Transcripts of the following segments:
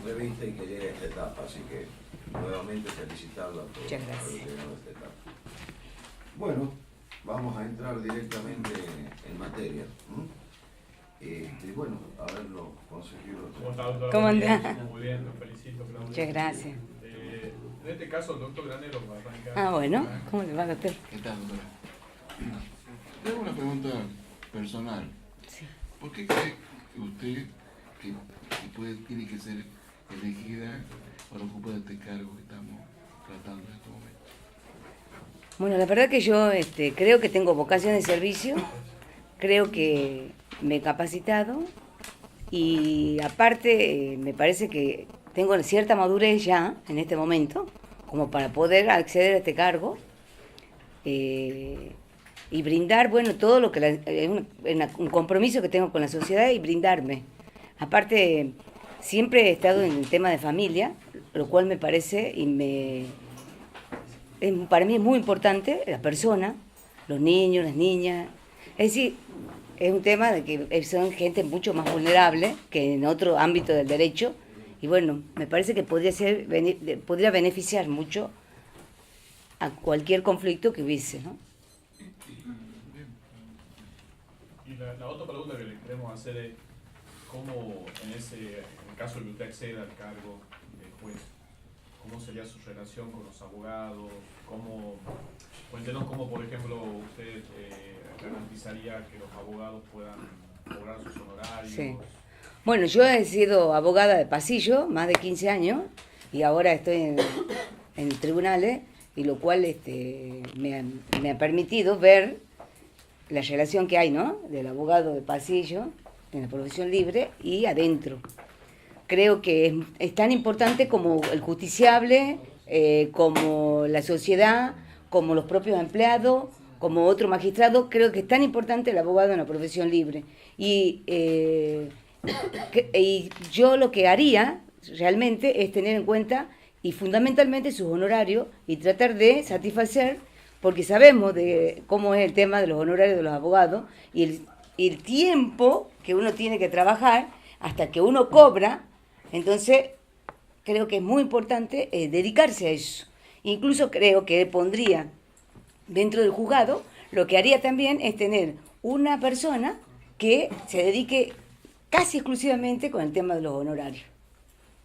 entrevista y que llegue a esta etapa, así que nuevamente felicitarla por haber llegado a esta etapa. Bueno, vamos a entrar directamente en materia. Bueno, a ver los consejeros. ¿Cómo está, doctora? ¿Cómo anda? Muy bien, lo felicito, Claudia. Muchas gracias. En este caso, el doctor Granero va a arrancar. Ah, bueno, ¿cómo le va, doctor? ¿Qué tal, doctora? Le hago una pregunta personal. Sí. ¿Por qué cree usted que tiene que ser elegida para ocupar este cargo que estamos tratando en este momento? Bueno, la verdad que yo creo que tengo vocación de servicio, creo que me he capacitado y aparte me parece que tengo cierta madurez ya en este momento como para poder acceder a este cargo y brindar, bueno, todo lo que un compromiso que tengo con la sociedad y brindarme. Aparte, siempre he estado en el tema de familia, lo cual me parece para mí es muy importante la persona, los niños, las niñas. Es decir, es un tema de que son gente mucho más vulnerable que en otro ámbito del derecho. Y bueno, me parece que podría beneficiar mucho a cualquier conflicto que hubiese, ¿no? Y la otra pregunta que le queremos hacer es, ¿cómo en el caso de que usted acceda al cargo de juez, cómo sería su relación con los abogados? Cuéntenos cómo, por ejemplo, usted garantizaría que los abogados puedan cobrar sus honorarios. Sí. Bueno, yo he sido abogada de pasillo más de 15 años y ahora estoy en tribunales, y lo cual me ha permitido ver la relación que hay, ¿no?, del abogado de pasillo en la profesión libre y adentro. Creo que es tan importante como el justiciable, como la sociedad, como los propios empleados, como otro magistrado. Creo que es tan importante el abogado en la profesión libre. Y yo lo que haría realmente es tener en cuenta y fundamentalmente sus honorarios y tratar de satisfacer, porque sabemos de cómo es el tema de los honorarios de los abogados y el tiempo que uno tiene que trabajar hasta que uno cobra. Entonces creo que es muy importante dedicarse a eso. Incluso creo que pondría dentro del juzgado, lo que haría también es tener una persona que se dedique casi exclusivamente con el tema de los honorarios,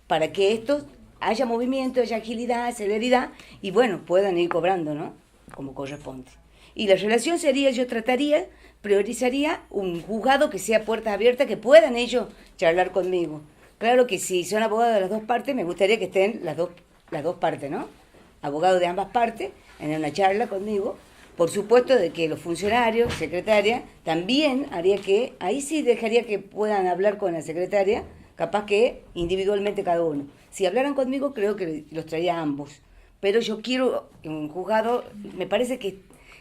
para que esto haya movimiento, haya agilidad, celeridad, y bueno, puedan ir cobrando, ¿no?, como corresponde. Y la relación sería, yo priorizaría un juzgado que sea puertas abiertas, que puedan ellos charlar conmigo. Claro que si son abogados de las dos partes, me gustaría que estén las dos partes, ¿no?, abogados de ambas partes, en una charla conmigo. Por supuesto de que los funcionarios, secretaria, también haría que, ahí sí dejaría que puedan hablar con la secretaria, capaz que individualmente cada uno. Si hablaran conmigo, creo que los traía a ambos. Pero yo quiero un juzgado, me parece que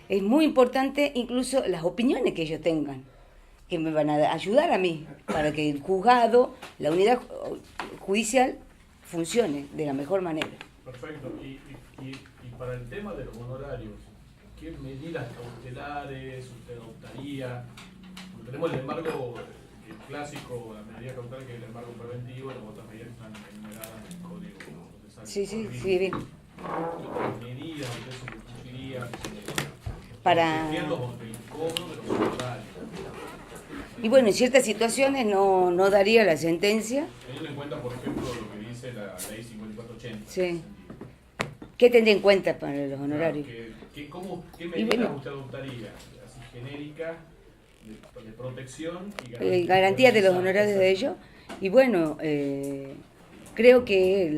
es muy importante incluso las opiniones que ellos tengan, que me van a ayudar a mí, para que el juzgado, la unidad judicial, funcione de la mejor manera. Perfecto. Y para el tema de los honorarios, ¿qué medidas cautelares usted adoptaría? Porque tenemos el embargo clásico, la medida cautelar, que es el embargo preventivo, y las otras medidas están enumeradas en el Código Procesal. Sí, bien. ¿Qué otras medidas usted sugeriría Para... el cobro de los honorarios? Y bueno, en ciertas situaciones no daría la sentencia. Teniendo en cuenta, por ejemplo, lo que dice la ley 5480. Sí. ¿Qué tendría en cuenta para los honorarios? ¿Qué medidas usted adoptaría? Así genérica, de protección y garantía de los honorarios de ellos. Y bueno, creo que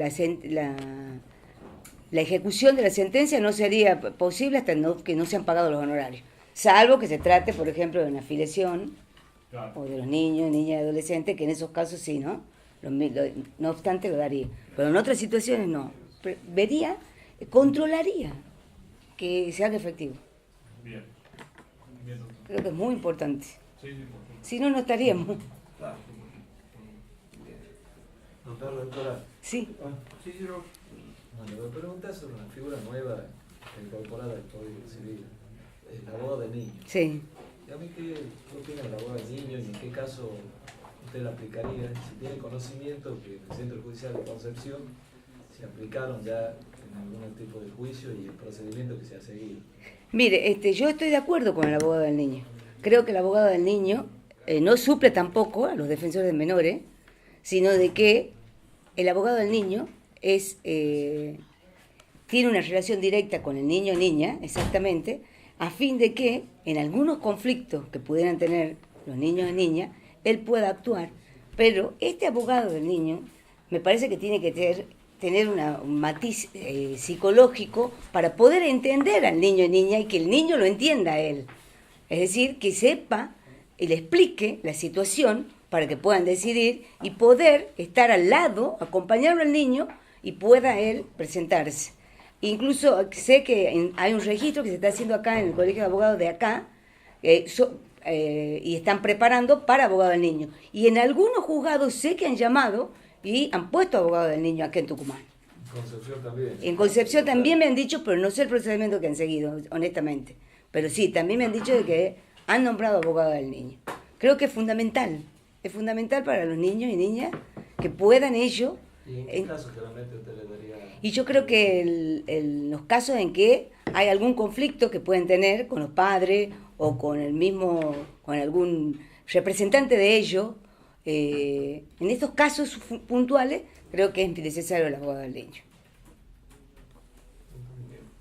la ejecución de la sentencia no sería posible hasta que no se han pagado los honorarios. Salvo que se trate, por ejemplo, de una afiliación, claro, o de los niños, niñas y adolescentes, que en esos casos sí, ¿no? No obstante, lo daría. Pero en otras situaciones no. Vería, controlaría que se haga efectivo. Bien, doctor. Creo que es muy importante. Sí, si no, no estaríamos. Claro. Doctora. Sí. Bueno, me preguntas sobre una figura nueva incorporada al Código Civil, el abogado de niños. Sí. ¿Y a mí qué opina del abogado de niños y en qué caso usted la aplicaría, si tiene conocimiento que en el Centro Judicial de Concepción se aplicaron ya en algún tipo de juicio y el procedimiento que se ha seguido. Mire, yo estoy de acuerdo con el abogado del niño. Creo que el abogado del niño no suple tampoco a los defensores de menores, sino de que el abogado del niño tiene una relación directa con el niño o niña, exactamente, a fin de que en algunos conflictos que pudieran tener los niños y niñas, él pueda actuar. Pero este abogado del niño me parece que tiene que tener un matiz psicológico para poder entender al niño y niña y que el niño lo entienda a él. Es decir, que sepa y le explique la situación para que puedan decidir y poder estar al lado, acompañarlo al niño y pueda él presentarse. Incluso sé que hay un registro que se está haciendo acá en el Colegio de Abogados de acá y están preparando para abogado del niño. Y en algunos juzgados sé que han llamado y han puesto abogado del niño aquí en Tucumán. En Concepción también. En Concepción también me han dicho, pero no sé el procedimiento que han seguido, honestamente. Pero sí, también me han dicho de que han nombrado abogado del niño. Creo que es fundamental para los niños y niñas que puedan ellos. ¿Y en qué caso generalmente usted le daría? Y yo creo que los casos en que hay algún conflicto que pueden tener con los padres o con algún representante de ellos, en estos casos puntuales creo que es necesario el abogado del niño.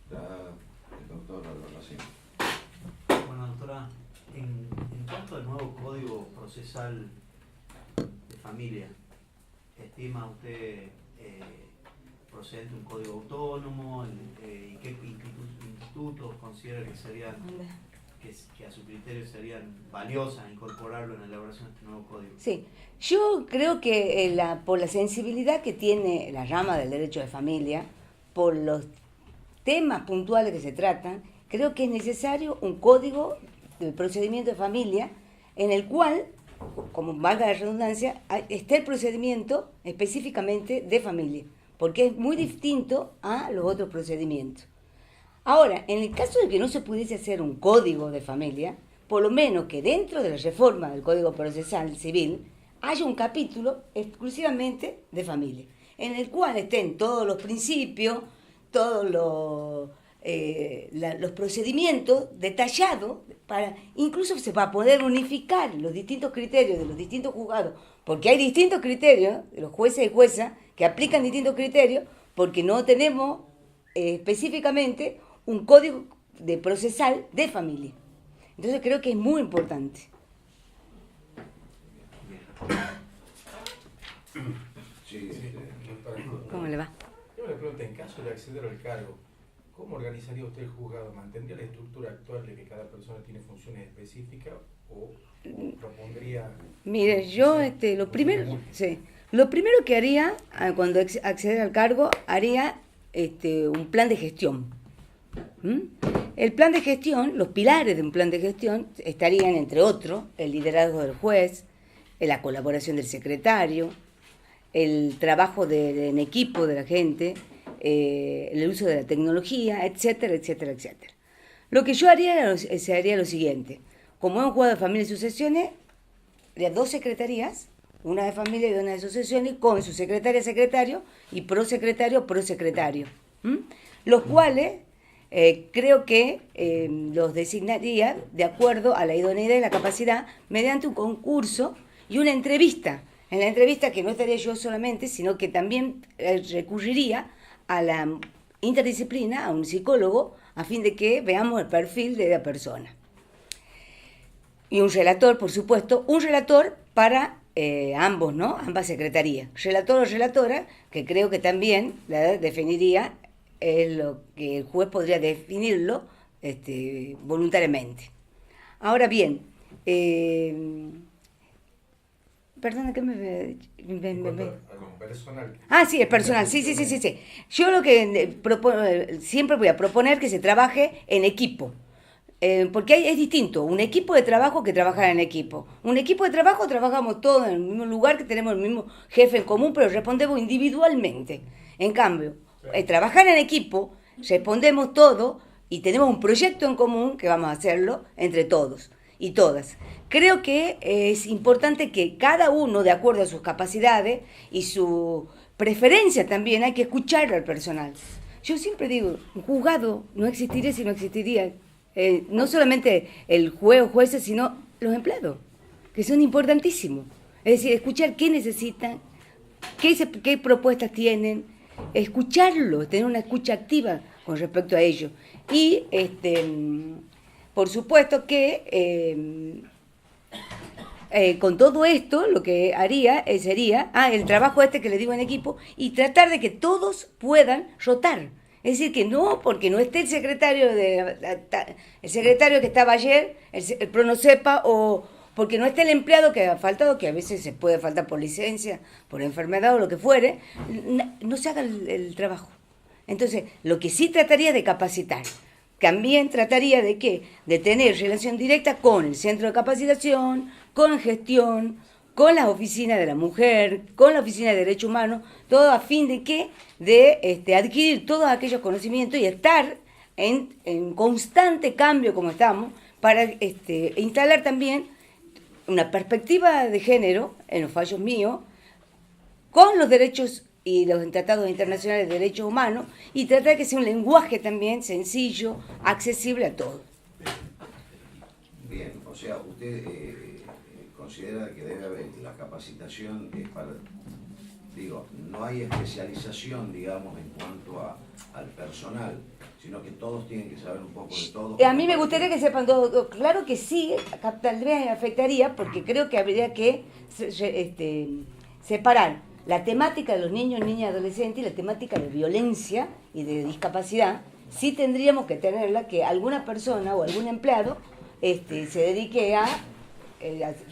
El doctor Albarracín. Bueno, doctora, en cuanto al nuevo Código Procesal de Familia, ¿estima usted procedente un código autónomo? ¿Y qué institutos considera que a su criterio serían valiosas incorporarlo en la elaboración de este nuevo código? Sí, yo creo que por la sensibilidad que tiene la rama del derecho de familia, por los temas puntuales que se tratan, creo que es necesario un código de procedimiento de familia en el cual, como valga la redundancia, esté el procedimiento específicamente de familia, porque es muy distinto a los otros procedimientos. Ahora, en el caso de que no se pudiese hacer un código de familia, por lo menos que dentro de la reforma del Código Procesal Civil haya un capítulo exclusivamente de familia, en el cual estén todos los principios, todos los procedimientos detallados, incluso se va a poder unificar los distintos criterios de los distintos juzgados, porque hay distintos criterios de los jueces y juezas que aplican distintos criterios, porque no tenemos específicamente un código de procesal de familia. Entonces creo que es muy importante. Sí, ¿Cómo le va? Yo me pregunto, en caso de acceder al cargo, ¿cómo organizaría usted el juzgado? ¿Mantendría la estructura actual de que cada persona tiene funciones específicas o propondría? Mire, yo lo primero que haría cuando acceder al cargo, haría un plan de gestión. El plan de gestión, los pilares de un plan de gestión estarían, entre otros, el liderazgo del juez, la colaboración del secretario, el trabajo en equipo de la gente, el uso de la tecnología, etcétera, etcétera, etcétera. Lo que yo haría sería lo siguiente. Como es un juzgado de familia y sucesiones, habría 2 secretarías, una de familia y una de sucesiones, con su secretaria, secretario y prosecretario, prosecretario, los cuales creo que los designaría de acuerdo a la idoneidad y la capacidad mediante un concurso y una entrevista. En la entrevista que no estaría yo solamente, sino que también recurriría a la interdisciplina, a un psicólogo, a fin de que veamos el perfil de la persona. Y un relator, por supuesto, un relator para ambos, ¿no? Ambas secretarías. Relator o relatora, que creo que también la definiría lo que el juez podría definirlo voluntariamente. Ahora bien, perdona que personal. Sí, el personal, sí. Yo lo que siempre voy a proponer que se trabaje en equipo. Porque es distinto un equipo de trabajo que trabajar en equipo. Un equipo de trabajo trabajamos todos en el mismo lugar, que tenemos el mismo jefe en común, pero respondemos individualmente. En cambio, trabajar en equipo, respondemos todos y tenemos un proyecto en común que vamos a hacerlo entre todos. y todas. Creo que es importante que cada uno, de acuerdo a sus capacidades y su preferencia también, hay que escuchar al personal. Yo siempre digo, un juzgado no existiría si no existiría no solamente el juez o jueces, sino los empleados, que son importantísimos. Es decir, escuchar qué necesitan, qué propuestas tienen, escucharlo, tener una escucha activa con respecto a ello. Y por supuesto que con todo esto lo que haría sería el trabajo que le digo en equipo y tratar de que todos puedan rotar. Es decir, que no, porque no esté el secretario que estaba ayer, el PRONOCEPA, o porque no esté el empleado que ha faltado, que a veces se puede faltar por licencia, por enfermedad o lo que fuere, no se haga el trabajo. Entonces, lo que sí trataría de capacitar, también trataría de tener relación directa con el centro de capacitación, con gestión, con las oficinas de la mujer, con la oficina de derechos humanos, todo a fin de adquirir todos aquellos conocimientos y estar en constante cambio como estamos, para instalar también una perspectiva de género en los fallos míos, con los derechos y los tratados internacionales de derechos humanos, y tratar de que sea un lenguaje también sencillo, accesible a todos. Bien, o sea, usted considera que debe haber la capacitación es para, digo, no hay especialización, digamos, en cuanto al personal, sino que todos tienen que saber un poco de todo. A mí me gustaría que sepan todo. Claro que sí, tal vez afectaría, porque creo que habría que separar la temática de los niños, niñas y adolescentes y la temática de violencia y de discapacidad. Sí tendríamos que tenerla, que alguna persona o algún empleado se dedique a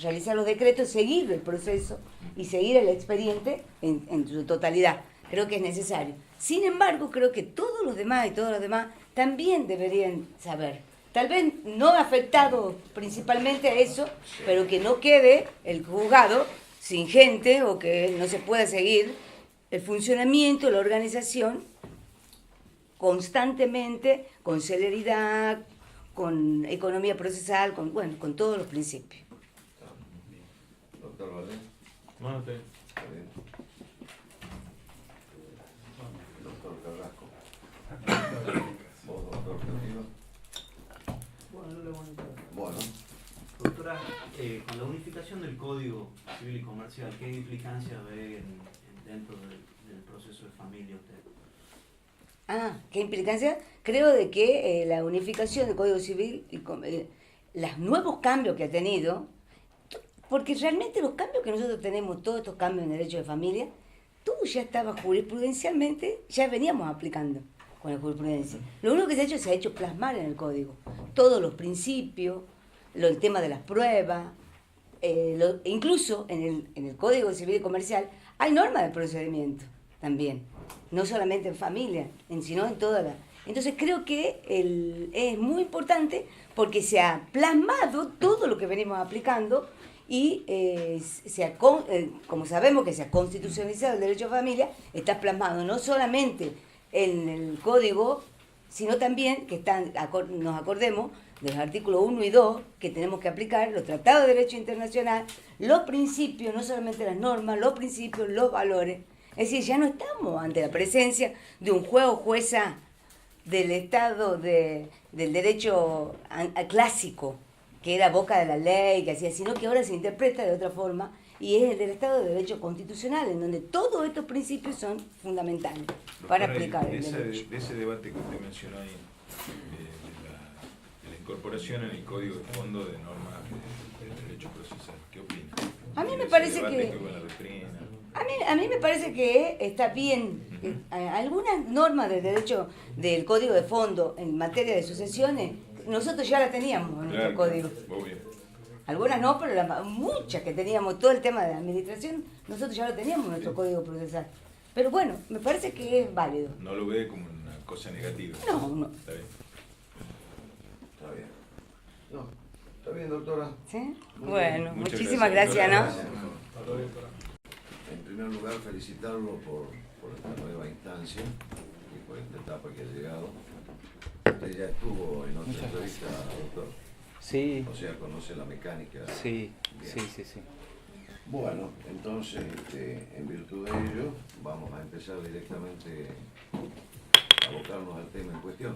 realizar los decretos, seguir el proceso y seguir el expediente en su totalidad. Creo que es necesario. Sin embargo, creo que todos los demás también deberían saber. Tal vez no afectado principalmente a eso, pero que no quede el juzgado sin gente o que no se pueda seguir el funcionamiento, la organización constantemente, con celeridad, con economía procesal, con todos los principios. Doctor Valdés. Bueno, te... Está bien. Doctor Carrasco. Vos, doctor Carrillo. Bueno. Doctora, con la unificación del Código Civil y Comercial, ¿qué implicancia ve dentro del proceso de familia usted? ¿Qué implicancia? Creo de que la unificación del Código Civil y los nuevos cambios que ha tenido, porque realmente los cambios que nosotros tenemos, todos estos cambios en derecho de familia, todo ya estaba jurisprudencialmente, ya veníamos aplicando con la jurisprudencia. Lo único que se ha hecho plasmar en el Código, todos los principios, el tema de las pruebas, incluso en el Código Civil y Comercial hay normas de procedimiento también, no solamente en familia, sino en toda la... Entonces creo que es muy importante porque se ha plasmado todo lo que venimos aplicando y como sabemos que se ha constitucionalizado el derecho a familia, está plasmado no solamente en el Código, sino también que nos acordemos de los artículos 1 y 2 que tenemos que aplicar, los tratados de derecho internacional, los principios, no solamente las normas, los principios, los valores. Es decir, ya no estamos ante la presencia de un juez o jueza del Estado del derecho clásico, que era boca de la ley, que hacía, sino que ahora se interpreta de otra forma y es el del Estado de Derecho Constitucional, en donde todos estos principios son fundamentales para aplicar el derecho. De ese debate que usted mencionó ahí, de la incorporación en el Código de Fondo de normas de derecho procesal, ¿qué opina? A mí me parece que... A mí me parece que está bien. Algunas normas del derecho del Código de Fondo en materia de sucesiones, nosotros ya la teníamos en nuestro código. Algunas no, pero muchas que teníamos, todo el tema de la administración, nosotros ya lo teníamos en nuestro código procesal. Pero bueno, me parece que es válido. No lo ve como una cosa negativa. No. Está bien. Está bien. No, está bien, doctora. ¿Sí? Muy Bueno, bien. muchísimas gracias, ¿no? En primer lugar, felicitarlo por esta nueva instancia y por esta etapa que ha llegado. Usted ya estuvo en otra entrevista, doctor. Sí, O sea, conoce la mecánica. sí, Bien. sí. Bueno, entonces, en virtud de ello, vamos a empezar directamente a abocarnos al tema en cuestión.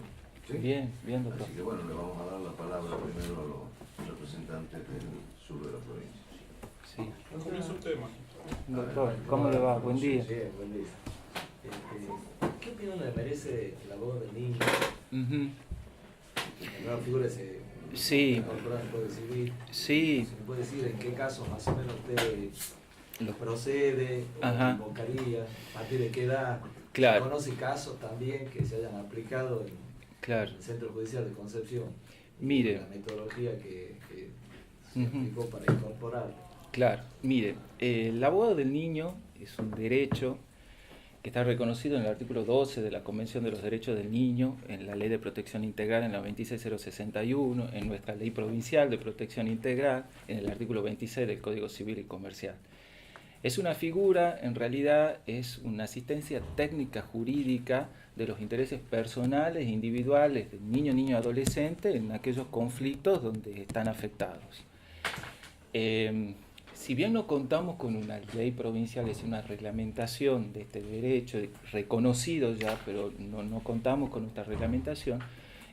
¿Sí? Bien, doctor. Así que bueno, le vamos a dar la palabra primero a los representantes del sur de la provincia. Sí. Comienza usted, Magistro. Doctor, ¿cómo le va? Buen día. Sí, buen día. ¿Qué opinión le merece el abogado del niño? Ujú. La nueva figura se Sí. incorpora en el Código Civil. Sí, ¿Se me puede decir en qué casos más o menos usted Lo- procede o Ajá. invocaría? ¿A partir de qué edad? Claro. ¿Se conoce casos también que se hayan aplicado en claro. el Centro Judicial de Concepción? Mire. La metodología que se Ujú. aplicó para incorporar. Claro, mire, el abogado del niño es un derecho que está reconocido en el artículo 12 de la Convención de los Derechos del Niño, en la Ley de Protección Integral en la 26061, en nuestra Ley Provincial de Protección Integral, en el artículo 26 del Código Civil y Comercial. Es una figura, en realidad, es una asistencia técnica jurídica de los intereses personales e individuales del niño, niño, adolescente en aquellos conflictos donde están afectados. Si bien no contamos con una ley provincial, es una reglamentación de este derecho reconocido ya, pero no contamos con esta reglamentación,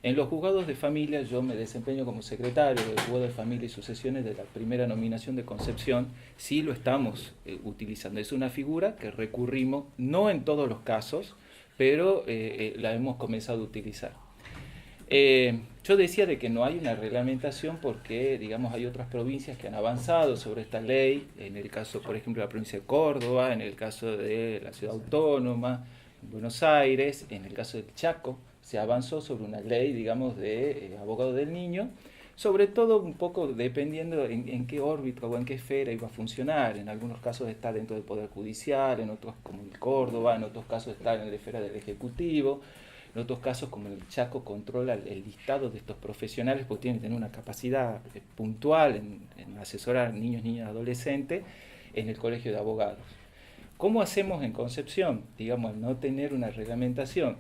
en los juzgados de familia yo me desempeño como secretario del juzgado de familia y sucesiones de la primera nominación de Concepción, sí lo estamos utilizando. Es una figura que recurrimos, no en todos los casos, pero la hemos comenzado a utilizar. Yo decía de que no hay una reglamentación porque, digamos, hay otras provincias que han avanzado sobre esta ley, en el caso, por ejemplo, de la provincia de Córdoba, en el caso de la Ciudad Autónoma, en Buenos Aires, en el caso del Chaco, se avanzó sobre una ley, digamos, de abogado del niño, sobre todo un poco dependiendo en qué órbita o en qué esfera iba a funcionar. En algunos casos está dentro del Poder Judicial, en otros como el Córdoba, en otros casos está en la esfera del Ejecutivo. En otros casos, como el Chaco, controla el listado de estos profesionales porque tienen que tener una capacidad puntual en asesorar niños, niñas, adolescentes en el colegio de abogados. ¿Cómo hacemos en Concepción? Digamos, al no tener una reglamentación.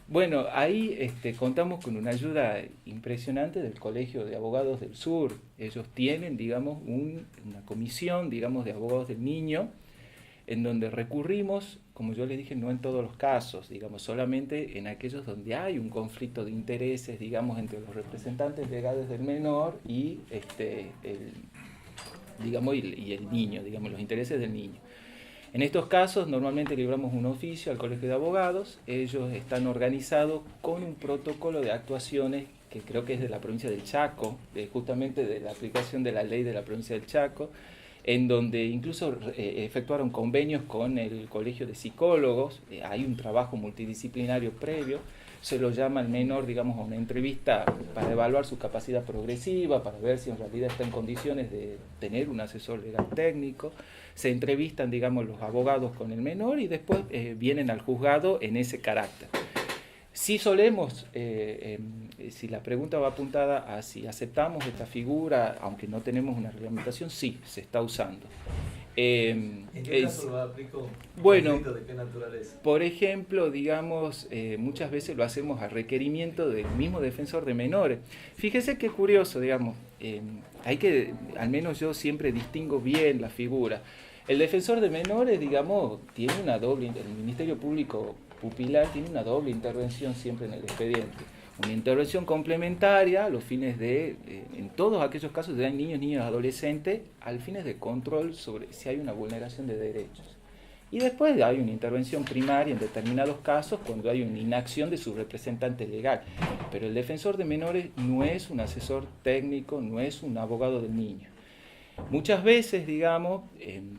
Bueno, ahí contamos con una ayuda impresionante del Colegio de Abogados del Sur. Ellos tienen, digamos, una comisión, digamos, de abogados del niño, en donde recurrimos, como yo les dije, no en todos los casos, digamos, solamente en aquellos donde hay un conflicto de intereses, digamos, entre los representantes legales del menor y, y el niño, digamos, los intereses del niño. En estos casos, normalmente libramos un oficio al Colegio de Abogados, ellos están organizados con un protocolo de actuaciones que creo que es de la provincia del Chaco, justamente de la aplicación de la ley de la provincia del Chaco, en donde incluso efectuaron convenios con el Colegio de Psicólogos, hay un trabajo multidisciplinario previo, se lo llama al menor, digamos, a una entrevista para evaluar su capacidad progresiva, para ver si en realidad está en condiciones de tener un asesor legal técnico, se entrevistan, digamos, los abogados con el menor y después vienen al juzgado en ese carácter. Sí solemos, si la pregunta va apuntada a si aceptamos esta figura, aunque no tenemos una reglamentación, sí, se está usando. ¿En qué caso lo aplico? Bueno, ¿De qué naturaleza? por ejemplo, digamos, muchas veces lo hacemos a requerimiento del mismo defensor de menores. Fíjese qué curioso, digamos, hay que, al menos yo siempre distingo bien la figura. El defensor de menores, digamos, tiene una doble, el Ministerio Público Pupilar tiene una doble intervención siempre en el expediente. Una intervención complementaria a los fines de, en todos aquellos casos de niños, niñas, adolescentes, al fines de control sobre si hay una vulneración de derechos. Y después hay una intervención primaria en determinados casos cuando hay una inacción de su representante legal. Pero el defensor de menores no es un asesor técnico, no es un abogado del niño. Muchas veces, digamos,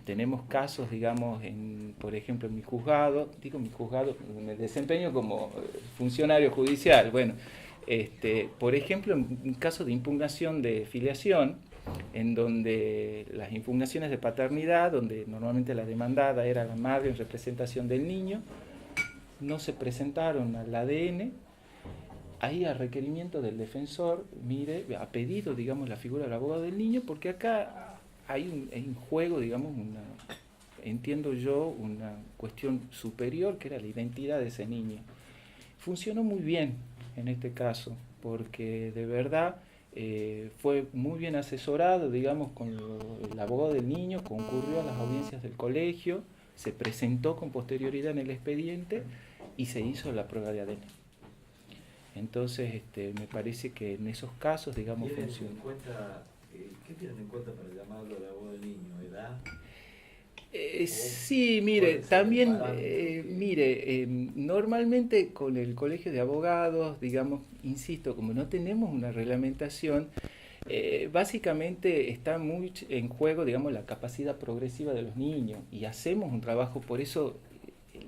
tenemos casos, digamos, por ejemplo, en mi juzgado, me desempeño como funcionario judicial. Bueno, por ejemplo, en un caso de impugnación de filiación, en donde las impugnaciones de paternidad, donde normalmente la demandada era la madre en representación del niño, no se presentaron al ADN, ahí a requerimiento del defensor, mire, ha pedido, digamos, la figura del abogado del niño, porque acá hay en juego, digamos, entiendo yo, una cuestión superior, que era la identidad de ese niño. Funcionó muy bien en este caso, porque de verdad fue muy bien asesorado, digamos, con el abogado del niño, concurrió a las audiencias del colegio, se presentó con posterioridad en el expediente y se hizo la prueba de ADN. Entonces, me parece que en esos casos, digamos, funciona. ¿Qué tienen en cuenta para llamarlo de abogado del niño? ¿Edad? Sí, mire, también, normalmente con el colegio de abogados, digamos, insisto, como no tenemos una reglamentación, básicamente está muy en juego, digamos, la capacidad progresiva de los niños y hacemos un trabajo, por eso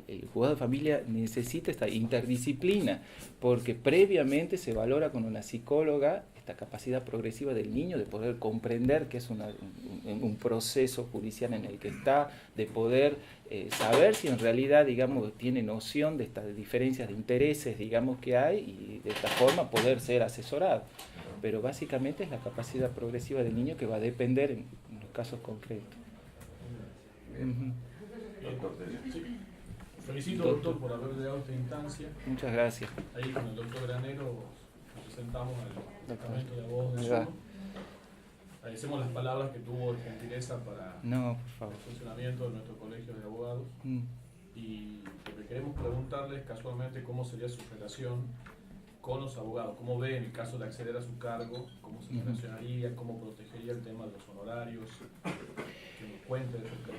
el juzgado de familia necesita esta interdisciplina, porque previamente se valora con una psicóloga esta capacidad progresiva del niño de poder comprender que es un proceso judicial en el que está, de poder saber si en realidad, digamos, tiene noción de estas diferencias de intereses, digamos, que hay, y de esta forma poder ser asesorado. Pero básicamente es la capacidad progresiva del niño que va a depender en los casos concretos. Felicito, doctor, por haber llegado a esta instancia. Muchas gracias. Ahí con el doctor Granero presentamos al Departamento de Abogados del Sur. Agradecemos las palabras que tuvo de gentileza para por favor, el funcionamiento de nuestro colegio de abogados. Y lo que queremos preguntarles casualmente cómo sería su relación con los abogados, cómo ve en el caso de acceder a su cargo, cómo se relacionaría, cómo protegería el tema de los honorarios, que nos cuente de su caso.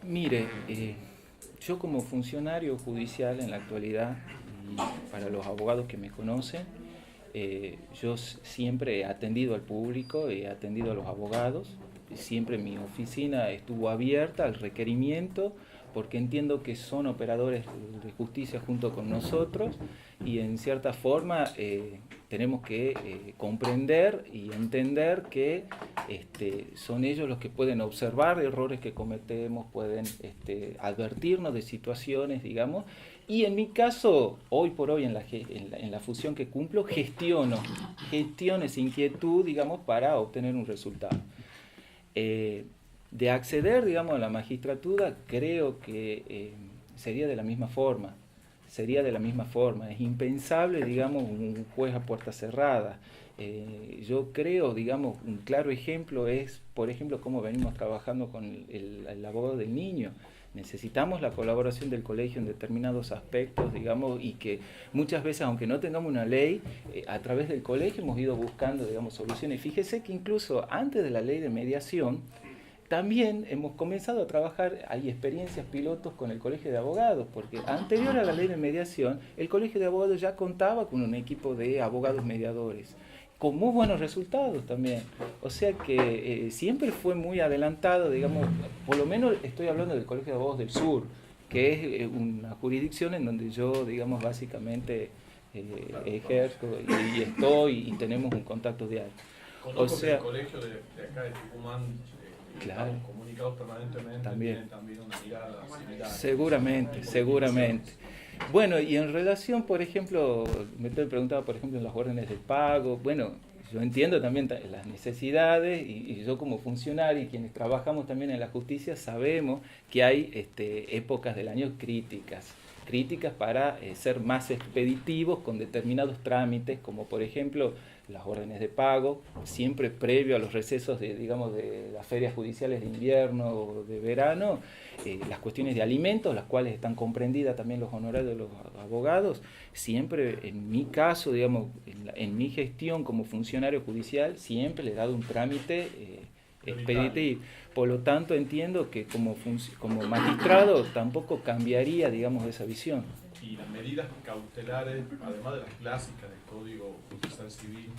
Mire, yo como funcionario judicial en la actualidad, y para los abogados que me conocen, yo siempre he atendido al público, he atendido a los abogados, siempre mi oficina estuvo abierta al requerimiento, porque entiendo que son operadores de justicia junto con nosotros y en cierta forma tenemos que comprender y entender que son ellos los que pueden observar errores que cometemos, pueden advertirnos de situaciones, digamos, y en mi caso, hoy por hoy en la función que cumplo, gestiono esa inquietud, digamos, para obtener un resultado. De acceder, digamos, a la magistratura, creo que sería de la misma forma. Es impensable, digamos, un juez a puerta cerrada. Yo creo, digamos, un claro ejemplo es, por ejemplo, cómo venimos trabajando con el abogado del niño. Necesitamos la colaboración del colegio en determinados aspectos, digamos, y que muchas veces, aunque no tengamos una ley, a través del colegio hemos ido buscando, digamos, soluciones. Fíjese que incluso antes de la ley de mediación, también hemos comenzado a trabajar, hay experiencias pilotos con el Colegio de Abogados, porque anterior a la ley de mediación, el Colegio de Abogados ya contaba con un equipo de abogados mediadores, con muy buenos resultados también. O sea que siempre fue muy adelantado, digamos, por lo menos estoy hablando del Colegio de Abogados del Sur, que es una jurisdicción en donde yo, digamos, básicamente ejerzo y estoy y tenemos un contacto diario. Conozco que el colegio de acá de Tucumán, claro, estamos comunicados permanentemente, tienen también una mirada similar. Seguramente. Bueno, y en relación, por ejemplo, me te preguntaba, por ejemplo, en las órdenes de pago, bueno, yo entiendo también las necesidades y yo como funcionario y quienes trabajamos también en la justicia sabemos que hay épocas del año críticas para ser más expeditivos con determinados trámites, como por ejemplo las órdenes de pago, siempre previo a los recesos de las ferias judiciales de invierno o de verano, las cuestiones de alimentos, las cuales están comprendidas también los honorarios de los abogados, siempre en mi caso, digamos, en mi gestión como funcionario judicial, siempre le he dado un trámite expeditivo. Por lo tanto, entiendo que como magistrado tampoco cambiaría, digamos, esa visión. Y las medidas cautelares, además de las clásicas del Código Procesal Civil,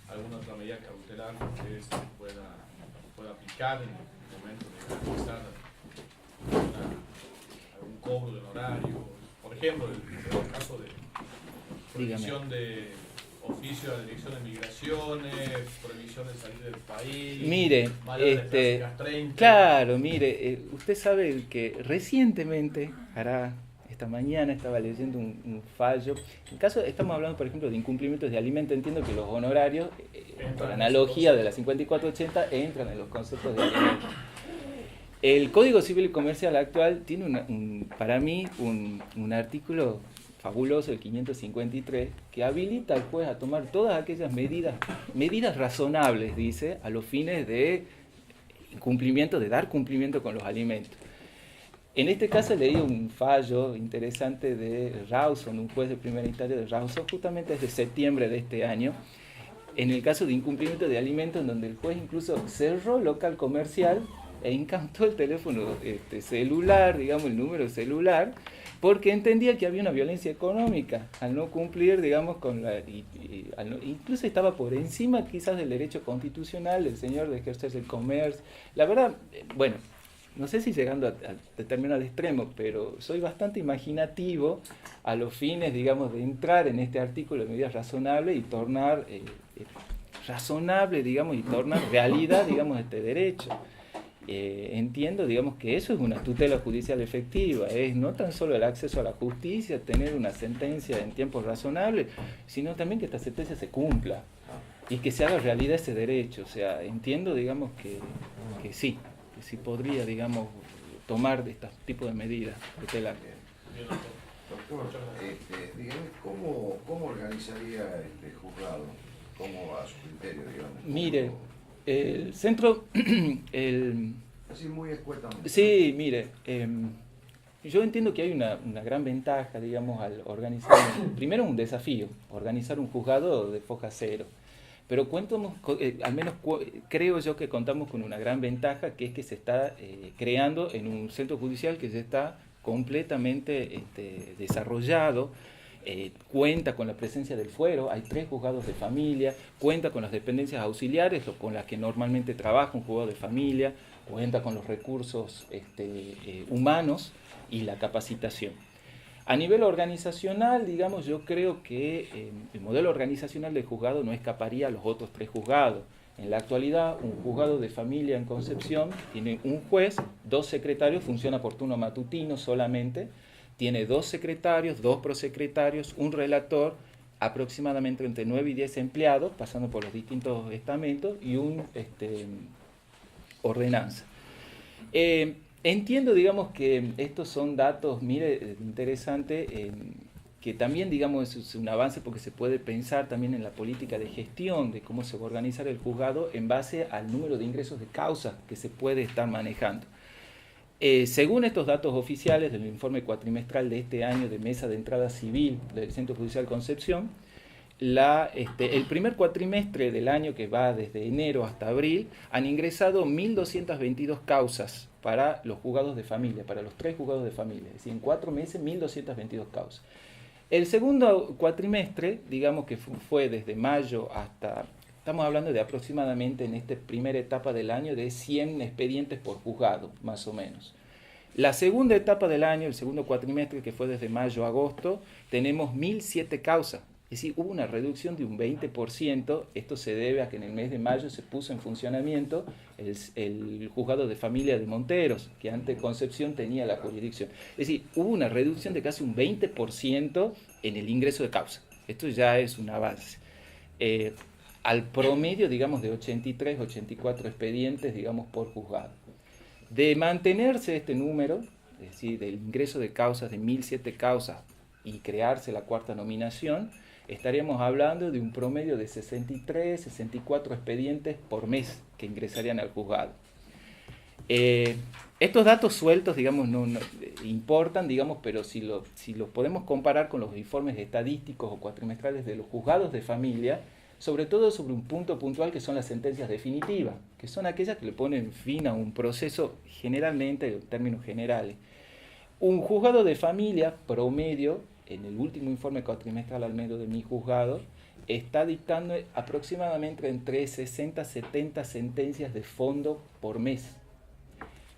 ¿alguna otra medida cautelar que se pueda aplicar en el momento de realizar algún cobro de honorario? Por ejemplo, el caso de prohibición de oficio a la Dirección de Migraciones, prohibición de salir del país, mire, claro, mire, usted sabe que recientemente, esta mañana estaba leyendo un fallo. En caso, estamos hablando, por ejemplo, de incumplimientos de alimento. Entiendo que los honorarios, por analogía de la 5480, entran en los conceptos de alimento. El Código Civil y Comercial actual tiene para mí un artículo fabuloso, el 553, que habilita al juez a tomar todas aquellas medidas razonables, dice, a los fines de cumplimiento, de dar cumplimiento con los alimentos. En este caso leí un fallo interesante de Rawson, un juez de primera instancia de Rawson, justamente desde septiembre de este año, en el caso de incumplimiento de alimentos, en donde el juez incluso cerró local comercial e incautó el teléfono celular, digamos, el número celular, porque entendía que había una violencia económica al no cumplir, digamos, con la... incluso estaba por encima quizás del derecho constitucional del señor de ejercer el comercio. La verdad, bueno, no sé si llegando a determinado extremo, pero soy bastante imaginativo a los fines, digamos, de entrar en este artículo de medidas razonables y tornar razonable, digamos, y tornar realidad, digamos, este derecho. Entiendo, digamos, que eso es una tutela judicial efectiva, es no tan solo el acceso a la justicia, tener una sentencia en tiempos razonables, sino también que esta sentencia se cumpla y que se haga realidad ese derecho. O sea, entiendo, digamos, que sí podría, digamos, tomar de estos tipos de medidas de tutela. Doctor, dígame, ¿cómo organizaría este juzgado? ¿Cómo a su criterio, digamos? Mire, el centro... Así muy escuetamente. Sí, mire, yo entiendo que hay una gran ventaja, digamos, al organizar... Primero un desafío, organizar un juzgado de foja cero. Pero al menos creo yo que contamos con una gran ventaja, que es que se está creando en un centro judicial que ya está completamente desarrollado, cuenta con la presencia del fuero, hay 3 juzgados de familia, cuenta con las dependencias auxiliares con las que normalmente trabaja un juzgado de familia, cuenta con los recursos humanos y la capacitación. A nivel organizacional, digamos, yo creo que el modelo organizacional del juzgado no escaparía a los otros 3 juzgados. En la actualidad, un juzgado de familia en Concepción tiene un juez, 2 secretarios, funciona por turno matutino solamente, tiene 2 secretarios, 2 prosecretarios, un relator, aproximadamente entre 9 y 10 empleados, pasando por los distintos estamentos, y un ordenanza. Entiendo, digamos, que estos son datos, mire, interesantes, que también, digamos, es un avance porque se puede pensar también en la política de gestión de cómo se va a organizar el juzgado en base al número de ingresos de causa que se puede estar manejando. Según estos datos oficiales del informe cuatrimestral de este año de Mesa de Entrada Civil del Centro Judicial Concepción, el primer cuatrimestre del año, que va desde enero hasta abril, han ingresado 1.222 causas para los juzgados de familia, para los 3 juzgados de familia, es decir, en 4 meses 1.222 causas. El segundo cuatrimestre, digamos que fue desde mayo hasta, estamos hablando de aproximadamente en esta primera etapa del año de 100 expedientes por juzgado, más o menos. La segunda etapa del año, el segundo cuatrimestre, que fue desde mayo a agosto, tenemos 1.007 causas. Es decir, hubo una reducción de un 20%. Esto se debe a que en el mes de mayo se puso en funcionamiento el juzgado de familia de Monteros, que antes Concepción tenía la jurisdicción. Es decir, hubo una reducción de casi un 20% en el ingreso de causa. Esto ya es un avance. Al promedio, digamos, de 83, 84 expedientes, digamos, por juzgado. De mantenerse este número, es decir, del ingreso de causas de 1.007 causas y crearse la cuarta nominación, estaríamos hablando de un promedio de 63, 64 expedientes por mes que ingresarían al juzgado. Estos datos sueltos, digamos, no importan, digamos, pero si los podemos comparar con los informes estadísticos o cuatrimestrales de los juzgados de familia, sobre todo sobre un punto puntual que son las sentencias definitivas, que son aquellas que le ponen fin a un proceso generalmente, en términos generales. Un juzgado de familia promedio, en el último informe cuatrimestral al menos de mi juzgado, está dictando aproximadamente entre 60 y 70 sentencias de fondo por mes.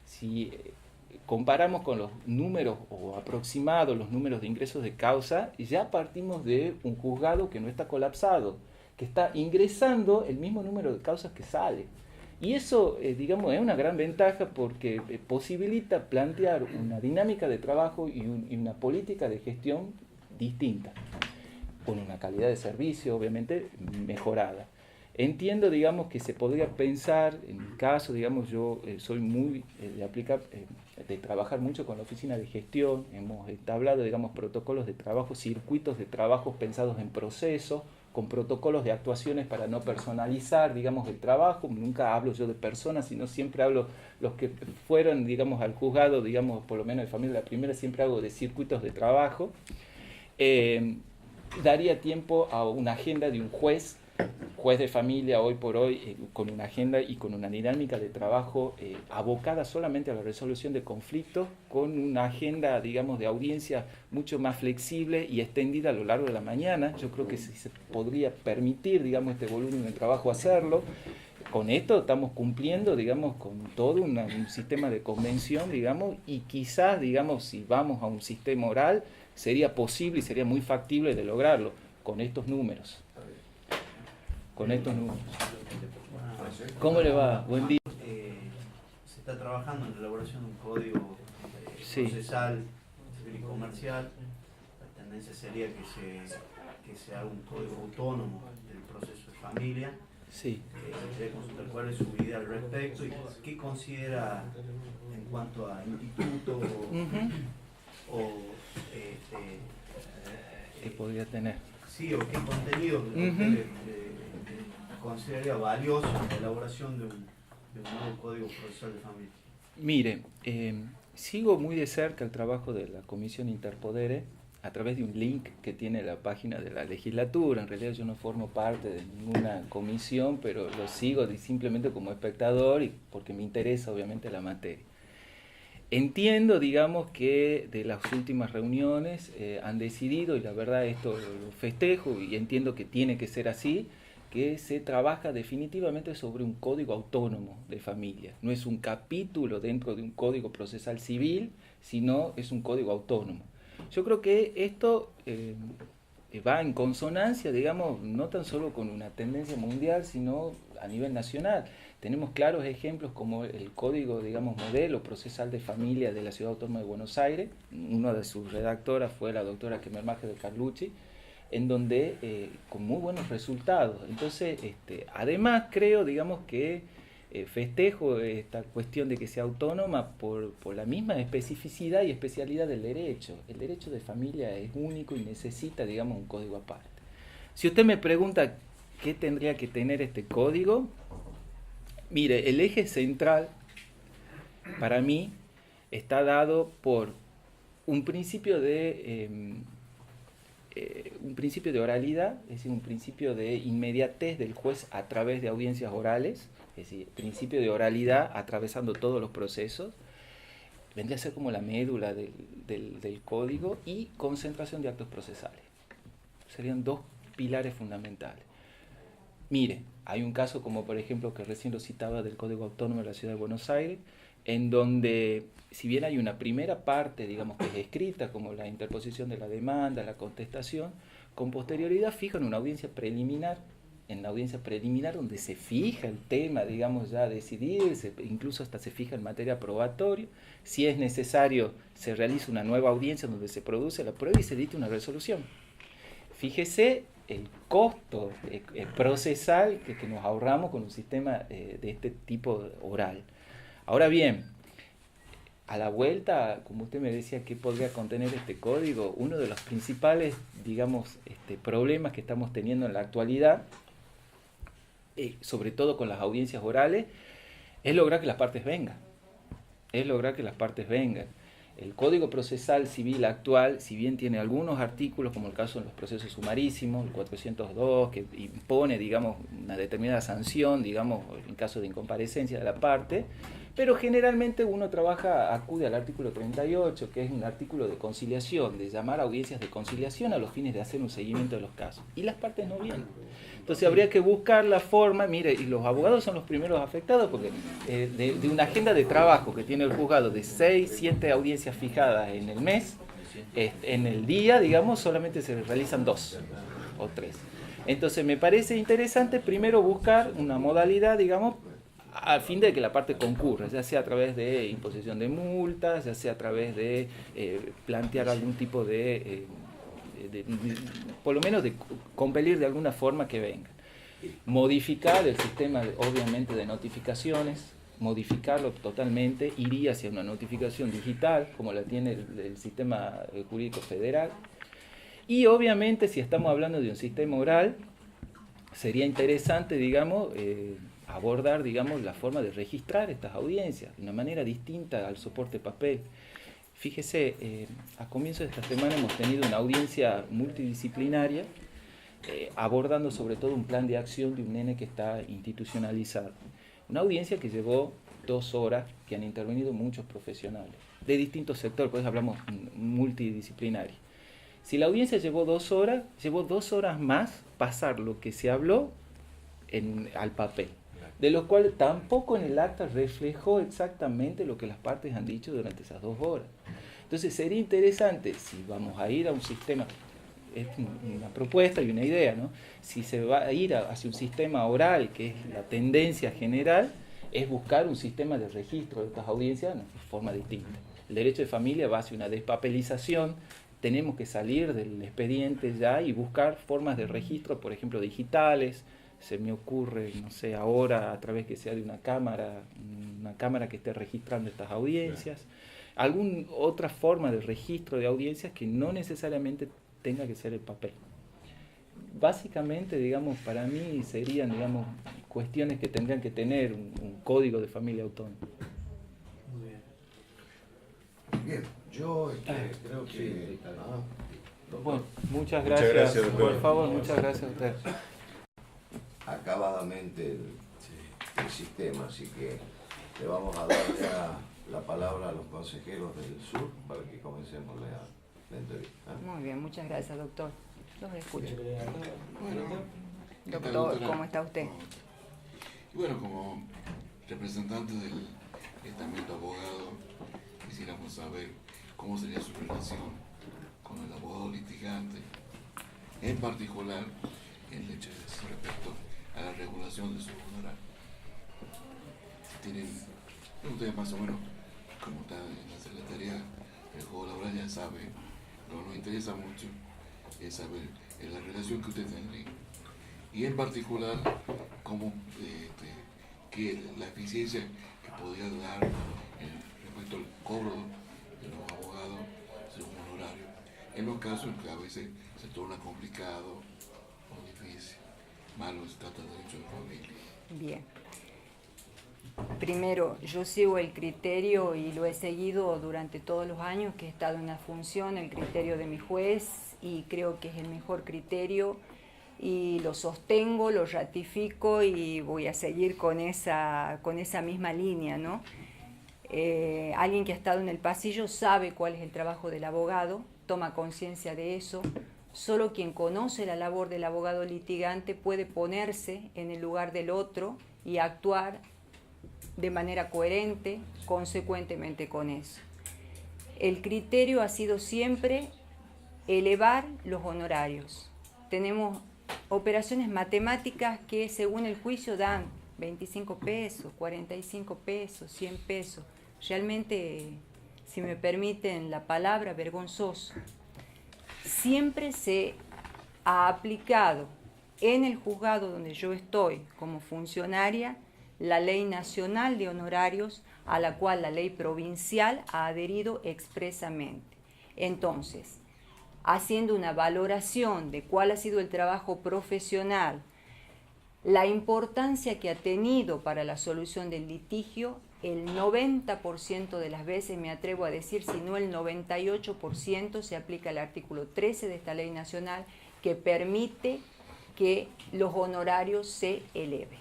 Si comparamos con los números o aproximados los números de ingresos de causa, ya partimos de un juzgado que no está colapsado, que está ingresando el mismo número de causas que sale. Y eso, digamos, es una gran ventaja porque posibilita plantear una dinámica de trabajo y una política de gestión distinta, con una calidad de servicio, obviamente, mejorada. Entiendo, digamos, que se podría pensar, en mi caso, digamos, yo soy muy de trabajar mucho con la oficina de gestión, hemos entablado, digamos, protocolos de trabajo, circuitos de trabajo pensados en proceso, con protocolos de actuaciones para no personalizar, digamos, el trabajo. Nunca hablo yo de personas, sino siempre hablo los que fueron, digamos, al juzgado, digamos, por lo menos de familia la primera, siempre hago de circuitos de trabajo. Daría tiempo a una agenda de un juez de familia hoy por hoy, con una agenda y con una dinámica de trabajo abocada solamente a la resolución de conflictos, con una agenda, digamos, de audiencia mucho más flexible y extendida a lo largo de la mañana. Yo creo que si se podría permitir, digamos, este volumen de trabajo hacerlo. Con esto estamos cumpliendo, digamos, con todo un sistema de convención, digamos, y quizás, digamos, si vamos a un sistema oral, sería posible y sería muy factible de lograrlo con estos números. Con estos números. ¿Cómo le va? Buen día. Se está trabajando en la elaboración de un código procesal, civil y comercial. La tendencia sería que se haga un código autónomo del proceso de familia. Sí. Quería consultar cuál es su idea al respecto y qué considera en cuanto a instituto ¿Qué podría tener? Sí, o qué contenido consideraría valioso en la elaboración de un nuevo código procesal de familia. Mire, sigo muy de cerca el trabajo de la Comisión Interpoderes a través de un link que tiene la página de la legislatura. En realidad yo no formo parte de ninguna comisión, pero lo sigo simplemente como espectador y porque me interesa obviamente la materia. Entiendo, digamos, que de las últimas reuniones han decidido, y la verdad esto lo festejo y entiendo que tiene que ser así, que se trabaja definitivamente sobre un código autónomo de familia. No es un capítulo dentro de un código procesal civil, sino es un código autónomo. Yo creo que esto va en consonancia, digamos, no tan solo con una tendencia mundial, sino a nivel nacional. Tenemos claros ejemplos como el código, digamos, modelo procesal de familia de la Ciudad Autónoma de Buenos Aires. Una de sus redactoras fue la doctora Kemermaje de Carlucci, en donde con muy buenos resultados. Entonces, además creo, digamos, que festejo esta cuestión de que sea autónoma por la misma especificidad y especialidad del derecho. El derecho de familia es único y necesita, digamos, un código aparte. Si usted me pregunta qué tendría que tener este código, mire, el eje central para mí está dado por un principio de oralidad, es decir, un principio de inmediatez del juez a través de audiencias orales, es decir, principio de oralidad atravesando todos los procesos, vendría a ser como la médula del código, y concentración de actos procesales. Serían dos pilares fundamentales. Mire, hay un caso como por ejemplo que recién lo citaba del Código Autónomo de la Ciudad de Buenos Aires, en donde si bien hay una primera parte, digamos, que es escrita, como la interposición de la demanda, la contestación, con posterioridad fijan una audiencia preliminar, en la audiencia preliminar donde se fija el tema, digamos, ya a decidir, incluso hasta se fija en materia probatoria. Si es necesario, se realiza una nueva audiencia donde se produce la prueba y se dicta una resolución. Fíjese el costo procesal que nos ahorramos con un sistema de este tipo oral. Ahora bien, a la vuelta, como usted me decía, ¿qué podría contener este código? Uno de los principales, digamos, problemas que estamos teniendo en la actualidad, sobre todo con las audiencias orales, es lograr que las partes vengan. El Código Procesal Civil actual, si bien tiene algunos artículos, como el caso de los procesos sumarísimos, el 402, que impone, digamos, una determinada sanción, digamos, en caso de incomparecencia de la parte, pero generalmente uno acude al artículo 38, que es un artículo de conciliación, de llamar a audiencias de conciliación a los fines de hacer un seguimiento de los casos. Y las partes no vienen. Entonces habría que buscar la forma, mire, y los abogados son los primeros afectados, porque de una agenda de trabajo que tiene el juzgado de 6, 7 audiencias fijadas en el mes, en el día, digamos, solamente se realizan 2 o 3. Entonces me parece interesante primero buscar una modalidad, digamos, al fin de que la parte concurra, ya sea a través de imposición de multas, ya sea a través de plantear algún tipo de por lo menos de compelir de alguna forma que vengan. modificar el sistema, obviamente, de notificaciones, modificarlo totalmente, iría hacia una notificación digital, como la tiene el sistema jurídico federal. Y obviamente, si estamos hablando de un sistema oral, sería interesante, digamos, abordar, digamos, la forma de registrar estas audiencias de una manera distinta al soporte papel. Fíjese, a comienzo de esta semana hemos tenido una audiencia multidisciplinaria abordando sobre todo un plan de acción de un nene que está institucionalizado. Una audiencia que llevó 2 horas, que han intervenido muchos profesionales de distintos sectores, por eso hablamos multidisciplinario. Si la audiencia llevó 2 horas, llevó 2 horas más pasar lo que se habló al papel, de lo cual tampoco en el acta reflejó exactamente lo que las partes han dicho durante esas 2 horas. Entonces sería interesante, si vamos a ir a un sistema, es una propuesta y una idea, ¿no? Si se va a ir hacia un sistema oral, que es la tendencia general, es buscar un sistema de registro de estas audiencias de forma distinta. El derecho de familia va hacia una despapelización, tenemos que salir del expediente ya y buscar formas de registro, por ejemplo, digitales. Se me ocurre, no sé, ahora a través que sea de una cámara que esté registrando estas audiencias. Alguna otra forma de registro de audiencias que no necesariamente tenga que ser el papel. Básicamente, digamos, para mí serían, digamos, cuestiones que tendrían que tener un código de familia autónoma. Muy bien. Bien, yo creo que... Bueno, muchas gracias, doctor. por favor, muchas gracias a usted. Acabadamente el sistema, así que le vamos a dar ya la palabra a los consejeros del sur para que comencemos la entrevista. Muy bien, muchas gracias, doctor. Los escucho. Bueno, Doctor, ¿cómo está usted? Y bueno, como representante del estamento abogado, quisiéramos saber cómo sería su relación con el abogado litigante, en particular en hecho respecto a la regulación de su honorario. Tienen ustedes más o menos, como está en la Secretaría del Juego Laboral, ya sabe, lo que nos interesa mucho es saber la relación que usted tendría. Y en particular, cómo que la eficiencia que podría dar respecto al cobro de los abogados según honorario, en los casos en que a veces se torna complicado o difícil, malo se trata de derecho de familia. Bien. Primero, yo sigo el criterio y lo he seguido durante todos los años que he estado en la función, el criterio de mi juez, y creo que es el mejor criterio y lo sostengo, lo ratifico y voy a seguir con esa misma línea, ¿no? Alguien que ha estado en el pasillo sabe cuál es el trabajo del abogado, toma conciencia de eso. Solo quien conoce la labor del abogado litigante puede ponerse en el lugar del otro y actuar de manera coherente, consecuentemente con eso. El criterio ha sido siempre elevar los honorarios. Tenemos operaciones matemáticas que según el juicio dan 25 pesos, 45 pesos, 100 pesos. Realmente, si me permiten la palabra, vergonzoso. Siempre se ha aplicado en el juzgado donde yo estoy como funcionaria la Ley Nacional de Honorarios, a la cual la ley provincial ha adherido expresamente. Entonces, haciendo una valoración de cuál ha sido el trabajo profesional, la importancia que ha tenido para la solución del litigio, el 90% de las veces, me atrevo a decir, si no el 98%, se aplica el artículo 13 de esta ley nacional que permite que los honorarios se eleven.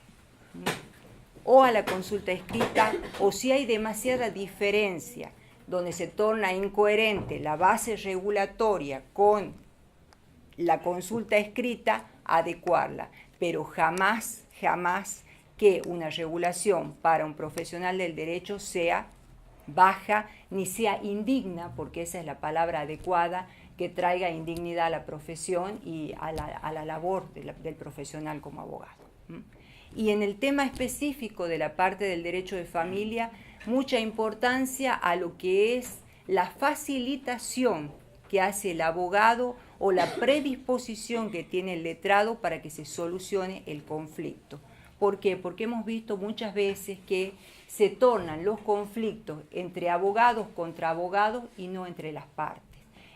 O a la consulta escrita, o si hay demasiada diferencia, donde se torna incoherente la base regulatoria con la consulta escrita, adecuarla. Pero jamás que una regulación para un profesional del derecho sea baja ni sea indigna, porque esa es la palabra adecuada, que traiga indignidad a la profesión y a la labor del profesional como abogado. Y en el tema específico de la parte del derecho de familia, mucha importancia a lo que es la facilitación que hace el abogado o la predisposición que tiene el letrado para que se solucione el conflicto. ¿Por qué? Porque hemos visto muchas veces que se tornan los conflictos entre abogados contra abogados y no entre las partes.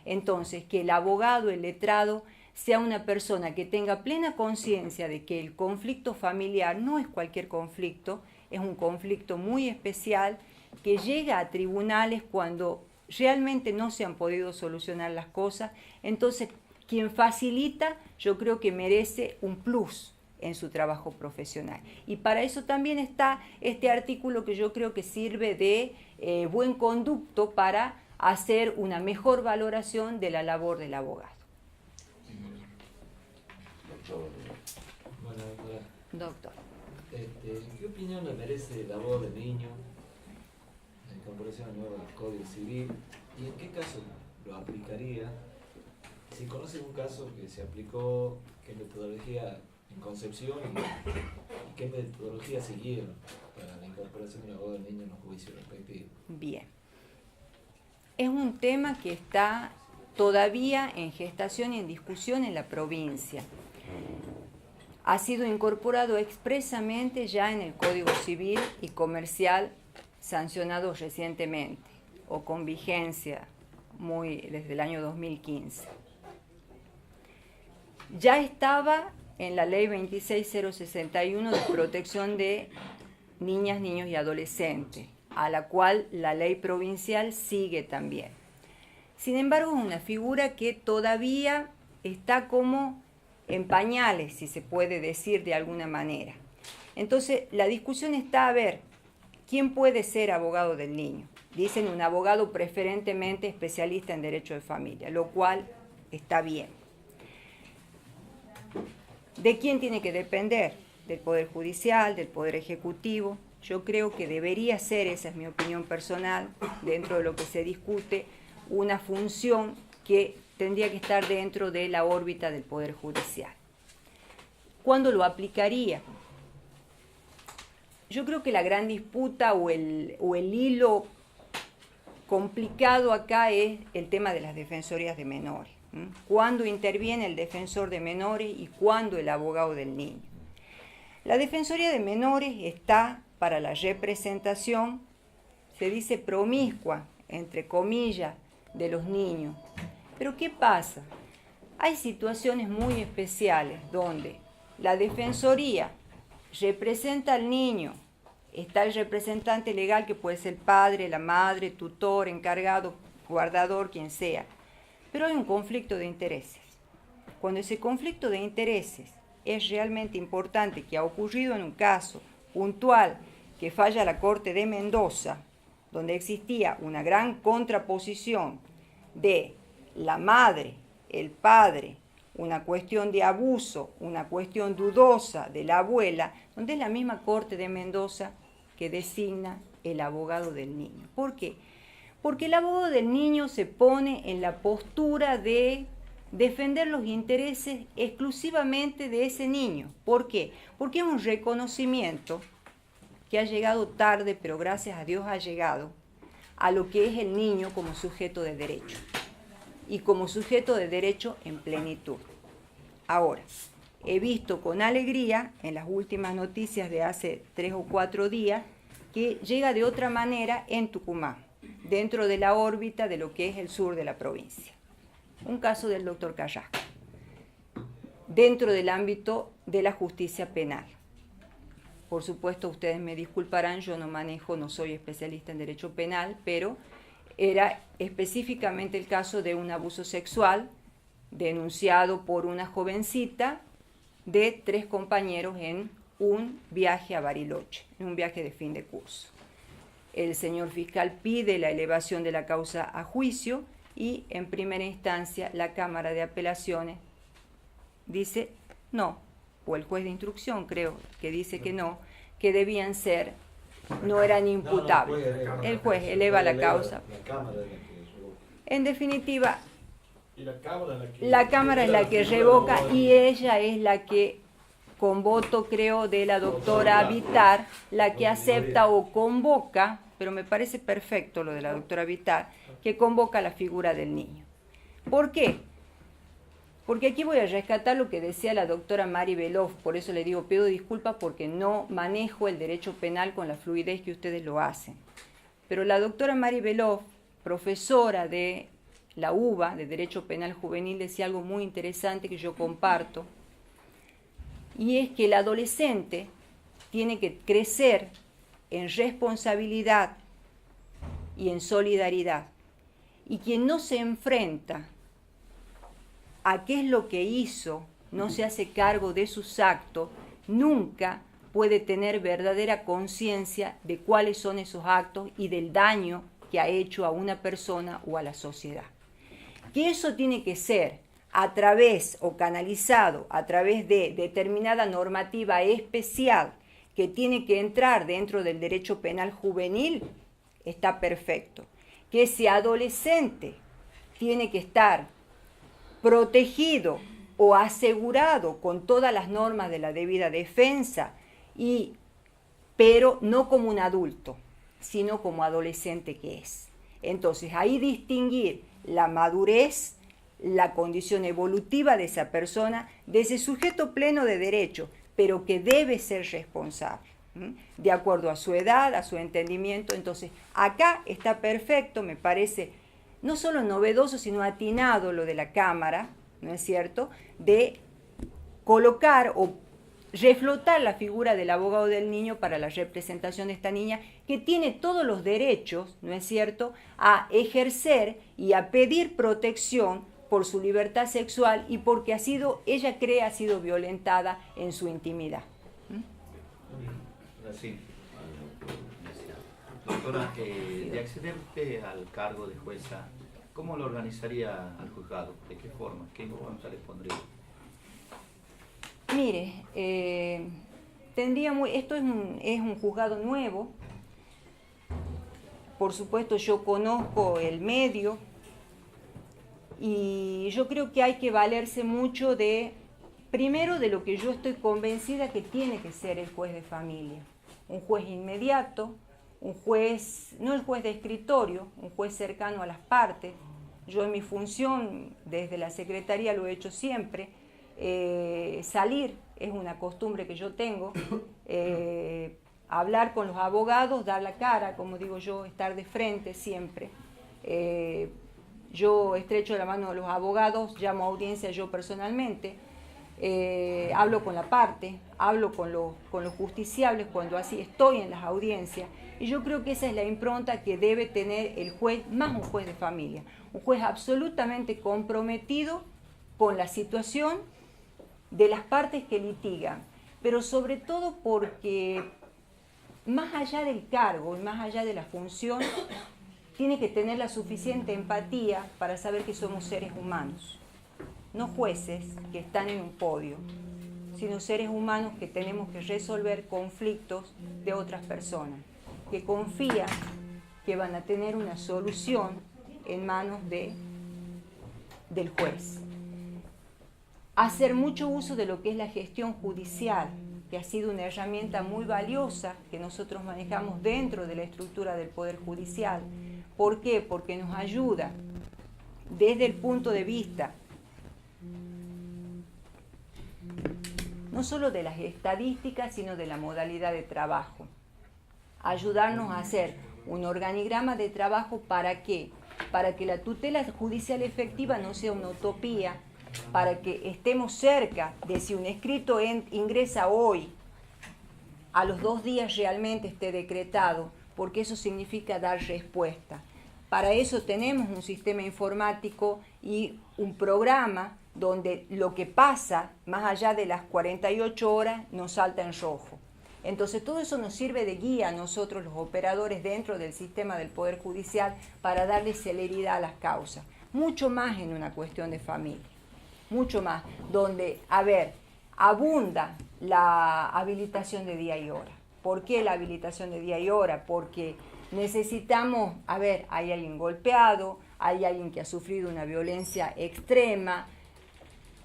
Entonces, que el abogado, el letrado, sea una persona que tenga plena conciencia de que el conflicto familiar no es cualquier conflicto, es un conflicto muy especial que llega a tribunales cuando realmente no se han podido solucionar las cosas. Entonces, quien facilita, yo creo que merece un plus en su trabajo profesional. Y para eso también está este artículo que yo creo que sirve de buen conducto para hacer una mejor valoración de la labor del abogado. Bueno, Doctor. ¿Qué opinión le merece la voz del niño en comparación al nuevo Código Civil? ¿Y en qué caso lo aplicaría? Si conoce un caso que se aplicó, qué metodología en concepción y qué metodología siguieron para la incorporación de la voz del niño en los juicios respectivos. Bien. Es un tema que está todavía en gestación y en discusión en la provincia. Ha sido incorporado expresamente ya en el Código Civil y Comercial sancionado recientemente o con vigencia desde el año 2015. Ya estaba en la Ley 26061 de protección de niñas, niños y adolescentes, a la cual la ley provincial sigue también. Sin embargo, es una figura que todavía está como en pañales, si se puede decir de alguna manera. Entonces, la discusión está a ver, ¿quién puede ser abogado del niño? Dicen un abogado preferentemente especialista en derecho de familia, lo cual está bien. ¿De quién tiene que depender? Del Poder Judicial, del Poder Ejecutivo. Yo creo que debería ser, esa es mi opinión personal, dentro de lo que se discute, una función que tendría que estar dentro de la órbita del Poder Judicial. ¿Cuándo lo aplicaría? Yo creo que la gran disputa o el hilo complicado acá es el tema de las defensorías de menores. ¿Cuándo interviene el defensor de menores y cuándo el abogado del niño? La Defensoría de Menores está para la representación, se dice promiscua, entre comillas, de los niños. Pero ¿qué pasa? Hay situaciones muy especiales donde la Defensoría representa al niño, está el representante legal que puede ser el padre, la madre, tutor, encargado, guardador, quien sea. Pero hay un conflicto de intereses. Cuando ese conflicto de intereses es realmente importante, que ha ocurrido en un caso puntual que falla la Corte de Mendoza, donde existía una gran contraposición de la madre, el padre, una cuestión de abuso, una cuestión dudosa de la abuela, donde es la misma Corte de Mendoza que designa el abogado del niño. ¿Por qué? Porque el abogado del niño se pone en la postura de defender los intereses exclusivamente de ese niño. ¿Por qué? Porque es un reconocimiento que ha llegado tarde, pero gracias a Dios ha llegado, a lo que es el niño como sujeto de derecho. Y como sujeto de derecho en plenitud. Ahora, he visto con alegría en las últimas noticias de hace 3 o 4 días que llega de otra manera en Tucumán, dentro de la órbita de lo que es el sur de la provincia. Un caso del doctor Carrasco, dentro del ámbito de la justicia penal. Por supuesto, ustedes me disculparán, yo no soy especialista en derecho penal, pero era específicamente el caso de un abuso sexual denunciado por una jovencita de 3 compañeros en un viaje a Bariloche, en un viaje de fin de curso. El señor fiscal pide la elevación de la causa a juicio y en primera instancia la Cámara de Apelaciones dice no, o el juez de instrucción creo que dice que no, que debían ser, no eran imputables. El juez eleva la causa. En definitiva, la Cámara es la que revoca y ella es la que, con voto creo de la doctora Vitar, la que acepta o convoca, pero me parece perfecto lo de la doctora Vitar, que convoca la figura del niño. ¿Por qué? Porque aquí voy a rescatar lo que decía la doctora Mari Belov, por eso le digo, pido disculpas porque no manejo el derecho penal con la fluidez que ustedes lo hacen. Pero la doctora Mari Belov, profesora de la UBA, de Derecho Penal Juvenil, decía algo muy interesante que yo comparto, y es que el adolescente tiene que crecer en responsabilidad y en solidaridad. Y quien no se enfrenta a qué es lo que hizo, no se hace cargo de sus actos, nunca puede tener verdadera conciencia de cuáles son esos actos y del daño que ha hecho a una persona o a la sociedad. Que eso tiene que ser a través o canalizado a través de determinada normativa especial que tiene que entrar dentro del derecho penal juvenil, está perfecto. Que ese adolescente tiene que estar protegido o asegurado con todas las normas de la debida defensa, pero no como un adulto, sino como adolescente que es. Entonces, ahí distinguir la madurez, la condición evolutiva de esa persona, de ese sujeto pleno de derecho, pero que debe ser responsable, de acuerdo a su edad, a su entendimiento. Entonces, acá está perfecto, me parece, no solo novedoso, sino atinado lo de la Cámara, ¿no es cierto?, de colocar o reflotar la figura del abogado del niño para la representación de esta niña, que tiene todos los derechos, ¿no es cierto?, a ejercer y a pedir protección por su libertad sexual y porque ella cree ha sido violentada en su intimidad. Sí. Doctora, de acceder usted al cargo de jueza, ¿cómo lo organizaría al juzgado? ¿De qué forma? ¿Qué impronta le pondría? Mire, esto es un juzgado nuevo. Por supuesto, yo conozco el medio y yo creo que hay que valerse mucho primero de lo que yo estoy convencida que tiene que ser el juez de familia. Un juez inmediato, un juez, no el juez de escritorio, un juez cercano a las partes. Yo en mi función, desde la Secretaría lo he hecho siempre, salir, es una costumbre que yo tengo, hablar con los abogados, dar la cara, como digo yo, estar de frente siempre. Yo estrecho la mano de los abogados, llamo a audiencia yo personalmente, hablo con la parte, hablo con los justiciables cuando así estoy en las audiencias, y yo creo que esa es la impronta que debe tener el juez, más un juez de familia, un juez absolutamente comprometido con la situación de las partes que litigan, pero sobre todo porque más allá del cargo y más allá de la función, tiene que tener la suficiente empatía para saber que somos seres humanos, no jueces que están en un podio, sino seres humanos que tenemos que resolver conflictos de otras personas, que confían que van a tener una solución en manos del juez. Hacer mucho uso de lo que es la gestión judicial, que ha sido una herramienta muy valiosa que nosotros manejamos dentro de la estructura del Poder Judicial. ¿Por qué? Porque nos ayuda desde el punto de vista no solo de las estadísticas, sino de la modalidad de trabajo. Ayudarnos a hacer un organigrama de trabajo, ¿para qué? Para que la tutela judicial efectiva no sea una utopía, para que estemos cerca de si un escrito ingresa hoy, a los 2 días realmente esté decretado, porque eso significa dar respuesta. Para eso tenemos un sistema informático y un programa donde lo que pasa más allá de las 48 horas nos salta en rojo. Entonces todo eso nos sirve de guía a nosotros los operadores dentro del sistema del Poder Judicial para darle celeridad a las causas. Mucho más en una cuestión de familia, mucho más, donde, abunda la habilitación de día y hora. ¿Por qué la habilitación de día y hora? Porque necesitamos, hay alguien golpeado, hay alguien que ha sufrido una violencia extrema,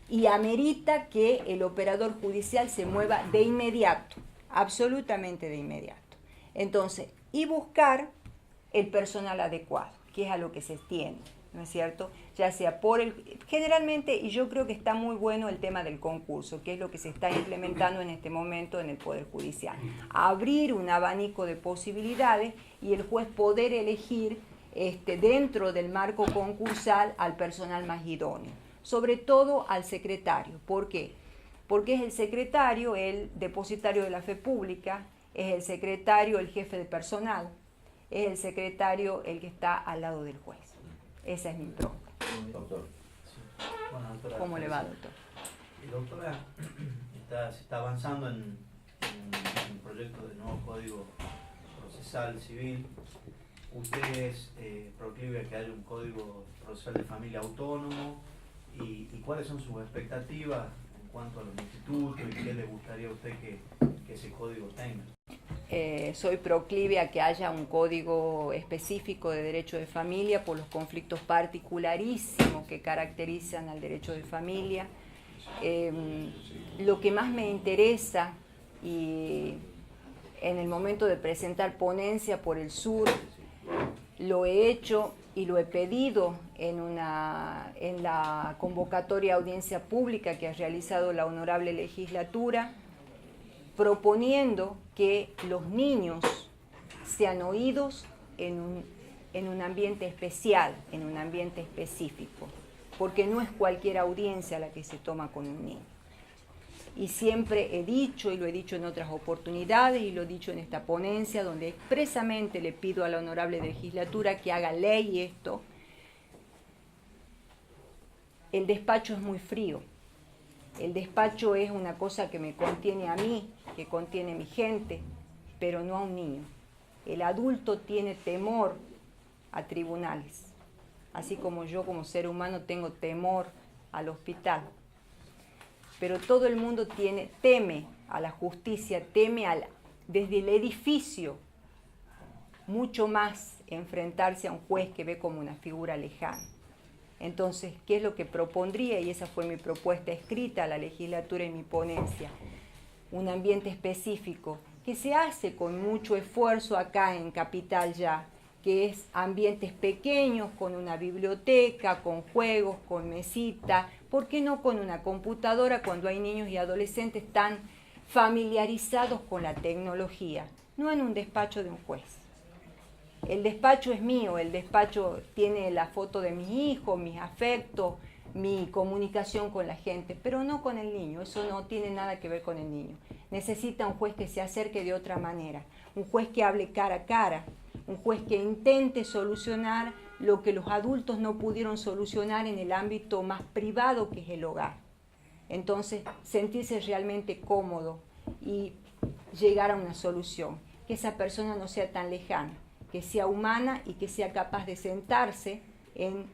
y amerita que el operador judicial se mueva de inmediato, absolutamente de inmediato. Entonces, y buscar el personal adecuado, que es a lo que se tiene. ¿no es cierto? Ya sea por generalmente, y yo creo que está muy bueno el tema del concurso, que es lo que se está implementando en este momento en el Poder Judicial. Abrir un abanico de posibilidades y el juez poder elegir dentro del marco concursal al personal más idóneo, sobre todo al secretario. ¿Por qué? Porque es el secretario el depositario de la fe pública, es el secretario el jefe de personal, es el secretario el que está al lado del juez. Esa es mi pregunta. Doctor. Bueno, doctora, ¿Cómo le va, doctor? Doctora, se está avanzando en un proyecto de nuevo Código Procesal Civil. ¿Usted es proclive a que haya un Código Procesal de Familia autónomo? ¿Y cuáles son sus expectativas en cuanto a los institutos y qué le gustaría a usted que ese código tenga? Soy proclive a que haya un código específico de derecho de familia por los conflictos particularísimos que caracterizan al derecho de familia. Lo que más me interesa, y en el momento de presentar ponencia por el sur, lo he hecho y lo he pedido en la convocatoria a audiencia pública que ha realizado la honorable legislatura, proponiendo que los niños sean oídos en un ambiente especial, en un ambiente específico, porque no es cualquier audiencia la que se toma con un niño. Y siempre he dicho, y lo he dicho en otras oportunidades, y lo he dicho en esta ponencia, donde expresamente le pido a la honorable legislatura que haga ley esto. El despacho es muy frío. El despacho es una cosa que me contiene a mí, que contiene a mi gente, pero no a un niño. El adulto tiene temor a tribunales, así como yo como ser humano tengo temor al hospital. Pero todo el mundo teme a la justicia, teme desde el edificio, mucho más enfrentarse a un juez que ve como una figura lejana. Entonces, ¿qué es lo que propondría? Y esa fue mi propuesta escrita a la legislatura en mi ponencia. Un ambiente específico que se hace con mucho esfuerzo acá en Capital ya, que es ambientes pequeños, con una biblioteca, con juegos, con mesita, ¿por qué no con una computadora cuando hay niños y adolescentes tan familiarizados con la tecnología? No en un despacho de un juez. El despacho es mío, el despacho tiene la foto de mis hijos, mis afectos, mi comunicación con la gente, pero no con el niño, eso no tiene nada que ver con el niño. Necesita un juez que se acerque de otra manera, un juez que hable cara a cara, un juez que intente solucionar lo que los adultos no pudieron solucionar en el ámbito más privado que es el hogar. Entonces, sentirse realmente cómodo y llegar a una solución, que esa persona no sea tan lejana, que sea humana y que sea capaz de sentarse en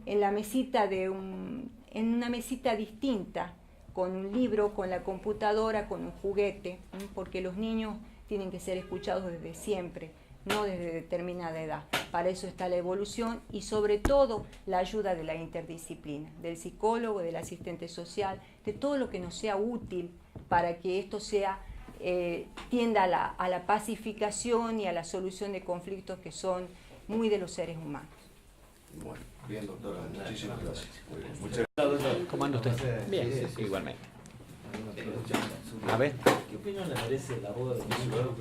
la mesita en una mesita distinta, con un libro, con la computadora, con un juguete, porque los niños tienen que ser escuchados desde siempre, no desde determinada edad. Para eso está la evolución y sobre todo la ayuda de la interdisciplina, del psicólogo, del asistente social, de todo lo que nos sea útil para que esto tienda a la pacificación y a la solución de conflictos que son muy de los seres humanos. Bueno, bien, doctora, muchísimas gracias. Muy bien. Muchas gracias. ¿Cómo anda usted? Bien, sí, igualmente. A ver. ¿Qué opinión le merece la boda de México?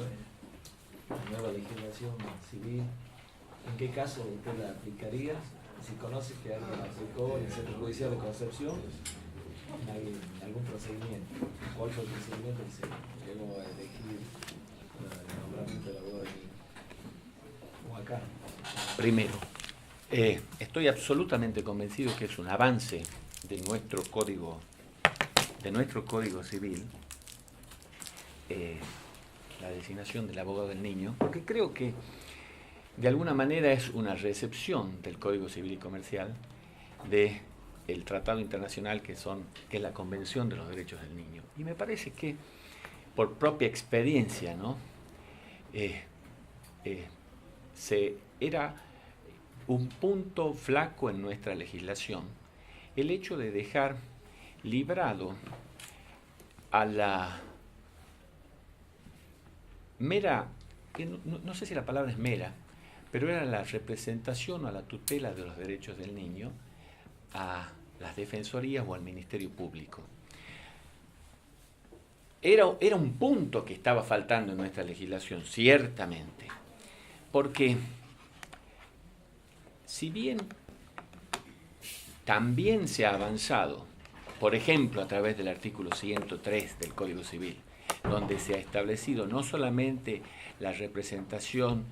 La nueva legislación civil. ¿En qué caso usted la aplicaría? Si conoce que alguien la aplicó en el Centro Judicial de Concepción, en algún procedimiento. ¿Cuál fue el procedimiento que se llegó a elegir el nombramiento de la boda de México? O acá. Primero, estoy absolutamente convencido que es un avance de nuestro código civil, la designación del abogado del niño, porque creo que de alguna manera es una recepción del Código Civil y Comercial del Tratado Internacional que es la Convención de los Derechos del Niño. Y me parece que por propia experiencia, ¿no? Era un punto flaco en nuestra legislación el hecho de dejar librado a la mera, no sé si la palabra es mera, pero era la representación o la tutela de los derechos del niño a las defensorías o al Ministerio Público. Era un punto que estaba faltando en nuestra legislación, ciertamente, porque si bien también se ha avanzado, por ejemplo, a través del artículo 103 del Código Civil, donde se ha establecido no solamente la representación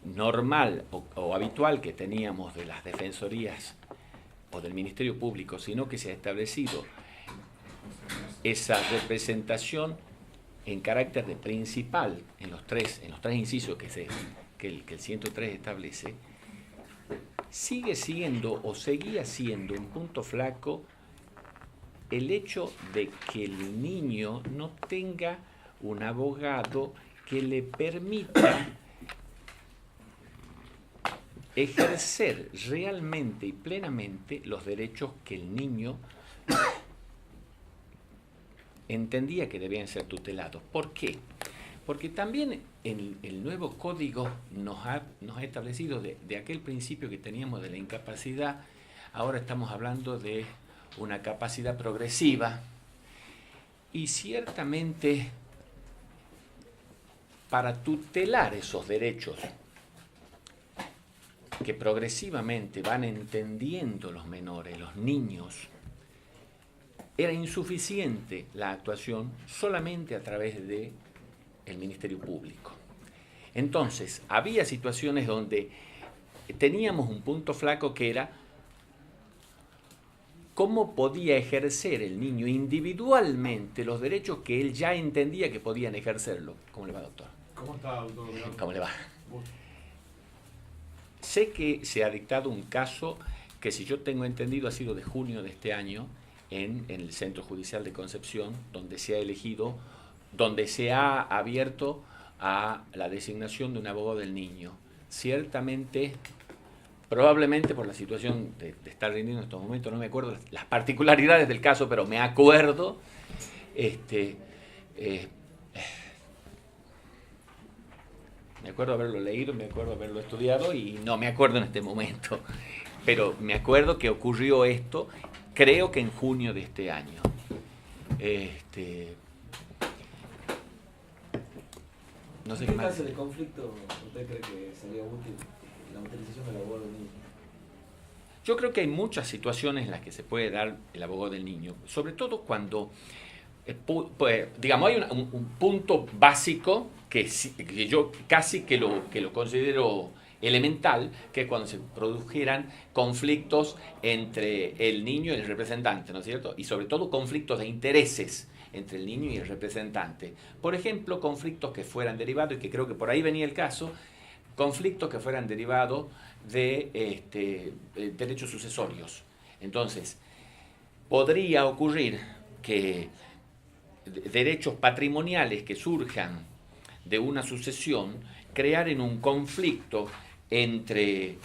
normal o habitual que teníamos de las defensorías o del Ministerio Público, sino que se ha establecido esa representación en carácter de principal en los tres incisos que el 103 establece, sigue siendo o seguía siendo un punto flaco el hecho de que el niño no tenga un abogado que le permita ejercer realmente y plenamente los derechos que el niño entendía que debían ser tutelados. ¿Por qué? Porque también el nuevo código nos ha establecido de aquel principio que teníamos de la incapacidad, ahora estamos hablando de una capacidad progresiva, y ciertamente para tutelar esos derechos que progresivamente van entendiendo los menores, los niños, era insuficiente la actuación solamente a través de el Ministerio Público. Entonces, había situaciones donde teníamos un punto flaco que era cómo podía ejercer el niño individualmente los derechos que él ya entendía que podían ejercerlo. ¿Cómo le va, doctor? ¿Cómo está, doctor? ¿Cómo le va? Sé que se ha dictado un caso que, si yo tengo entendido, ha sido de junio de este año en el Centro Judicial de Concepción, donde se ha elegido, donde se ha abierto a la designación de un abogado del niño. Ciertamente, probablemente por la situación de estar rindiendo en estos momentos, no me acuerdo las particularidades del caso, pero me acuerdo, me acuerdo haberlo leído, me acuerdo haberlo estudiado y no me acuerdo en este momento, pero me acuerdo que ocurrió esto, creo que en junio de este año. No sé ¿En qué qué más. caso de conflicto usted cree que sería útil la utilización del abogado del niño? Yo creo que hay muchas situaciones en las que se puede dar el abogado del niño, sobre todo cuando, digamos, hay un punto básico que yo casi que lo considero elemental, que es cuando se produjeran conflictos entre el niño y el representante, ¿no es cierto? Y sobre todo conflictos de intereses entre el niño y el representante. Por ejemplo, conflictos que fueran derivados, y que creo que por ahí venía el caso, conflictos que fueran derivados de derechos sucesorios. Entonces, podría ocurrir que derechos patrimoniales que surjan de una sucesión crearen un conflicto entre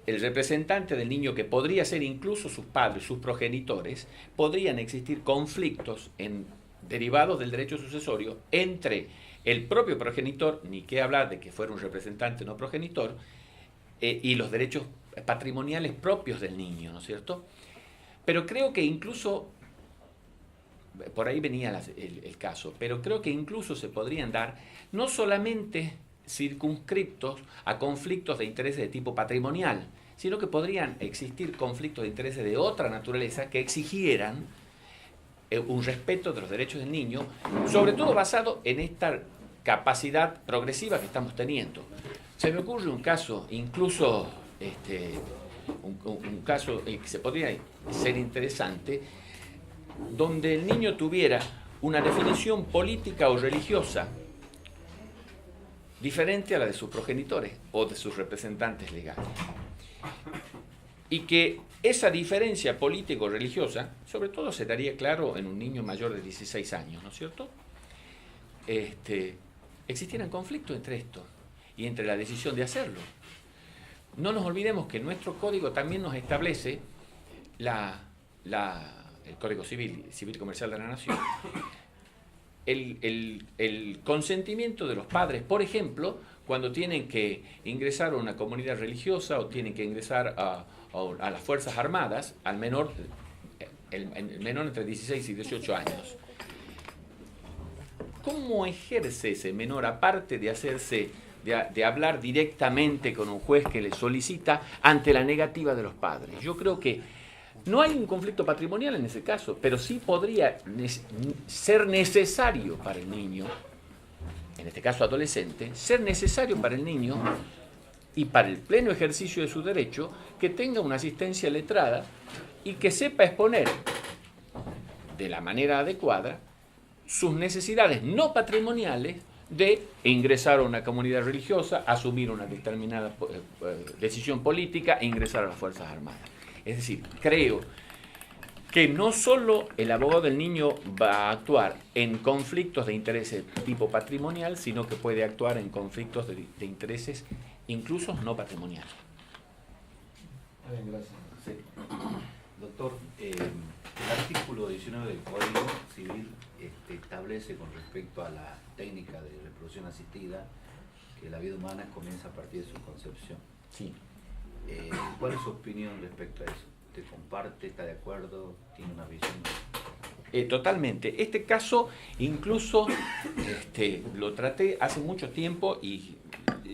el representante del niño, que podría ser incluso sus padres, sus progenitores. Podrían existir conflictos derivados del derecho sucesorio entre el propio progenitor, ni qué hablar de que fuera un representante no progenitor, y los derechos patrimoniales propios del niño, ¿no es cierto? Pero creo que incluso, por ahí venía el caso, pero creo que incluso se podrían dar no solamente circunscriptos a conflictos de intereses de tipo patrimonial, sino que podrían existir conflictos de intereses de otra naturaleza que exigieran un respeto de los derechos del niño, sobre todo basado en esta capacidad progresiva que estamos teniendo. Se me ocurre un caso, incluso un caso que se podría ser interesante, donde el niño tuviera una definición política o religiosa diferente a la de sus progenitores o de sus representantes legales. Y que esa diferencia político-religiosa, sobre todo se daría claro en un niño mayor de 16 años, ¿no es cierto? Existieran conflictos entre esto y entre la decisión de hacerlo. No nos olvidemos que nuestro código también nos establece el Código Civil Comercial de la Nación, el consentimiento de los padres, por ejemplo, cuando tienen que ingresar a una comunidad religiosa o tienen que ingresar a las Fuerzas Armadas, al menor, el menor entre 16 y 18 años. ¿Cómo ejerce ese menor, aparte de hablar directamente con un juez que le solicita ante la negativa de los padres? Yo creo que no hay un conflicto patrimonial en ese caso, pero sí podría ser necesario para el niño, en este caso adolescente, ser necesario para el niño y para el pleno ejercicio de su derecho que tenga una asistencia letrada y que sepa exponer de la manera adecuada sus necesidades no patrimoniales de ingresar a una comunidad religiosa, asumir una determinada decisión política e ingresar a las Fuerzas Armadas. Es decir, creo que no solo el abogado del niño va a actuar en conflictos de intereses tipo patrimonial, sino que puede actuar en conflictos de intereses incluso no patrimoniales. Bien, gracias. Sí. Doctor, el artículo 19 del Código Civil establece con respecto a la técnica de reproducción asistida que la vida humana comienza a partir de su concepción. Sí. ¿Cuál es su opinión respecto a eso? ¿Usted comparte, está de acuerdo, tiene una visión? Totalmente. Este caso incluso lo traté hace mucho tiempo y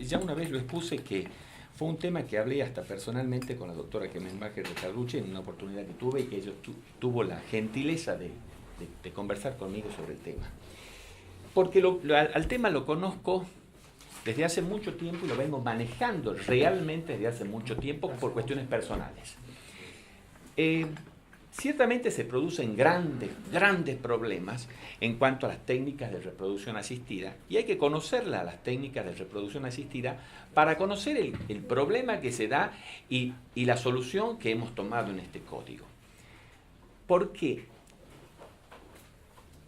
ya una vez lo expuse, que fue un tema que hablé hasta personalmente con la doctora Kemenmacher de Carluche en una oportunidad que tuve y que ella tuvo la gentileza de conversar conmigo sobre el tema. Porque al tema lo conozco desde hace mucho tiempo y lo vengo manejando realmente desde hace mucho tiempo por cuestiones personales. Ciertamente se producen grandes problemas en cuanto a las técnicas de reproducción asistida y hay que conocerlas, las técnicas de reproducción asistida, para conocer el problema que se da y la solución que hemos tomado en este código. Porque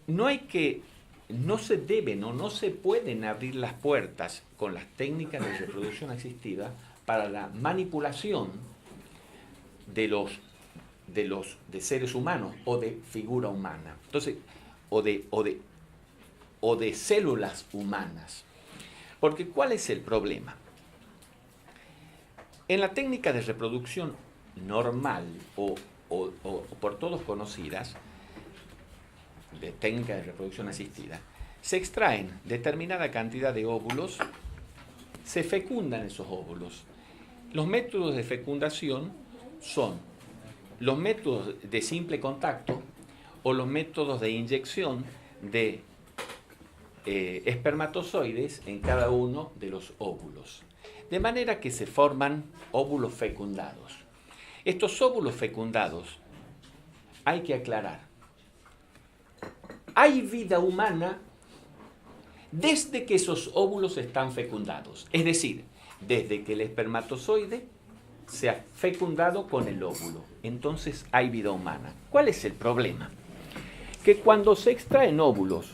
no se deben o no se pueden abrir las puertas con las técnicas de reproducción asistida para la manipulación de seres humanos o de figura humana. Entonces, o de células humanas. Porque ¿cuál es el problema? En la técnica de reproducción normal o por todos conocidas, de técnica de reproducción asistida, se extraen determinada cantidad de óvulos, se fecundan esos óvulos. Los métodos de fecundación son los métodos de simple contacto o los métodos de inyección de espermatozoides en cada uno de los óvulos. De manera que se forman óvulos fecundados. Estos óvulos fecundados, hay que aclarar, hay vida humana desde que esos óvulos están fecundados. Es decir, desde que el espermatozoide se ha fecundado con el óvulo. Entonces hay vida humana. ¿Cuál es el problema? Que cuando se extraen óvulos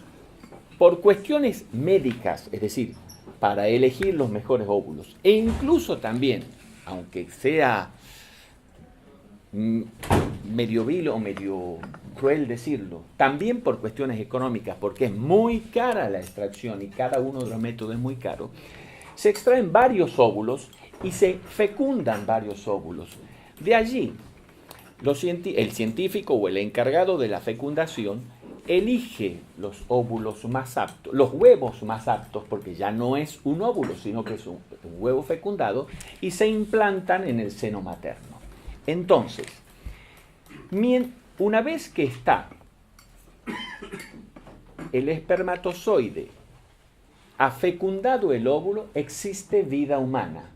por cuestiones médicas, es decir, para elegir los mejores óvulos, e incluso también, aunque sea medio vil o medio cruel decirlo, también por cuestiones económicas, porque es muy cara la extracción y cada uno de los métodos es muy caro, se extraen varios óvulos y se fecundan varios óvulos. De allí, el científico o el encargado de la fecundación elige los óvulos más aptos, los huevos más aptos, porque ya no es un óvulo, sino que es un huevo fecundado, y se implantan en el seno materno. Entonces, una vez que está el espermatozoide ha fecundado el óvulo, existe vida humana.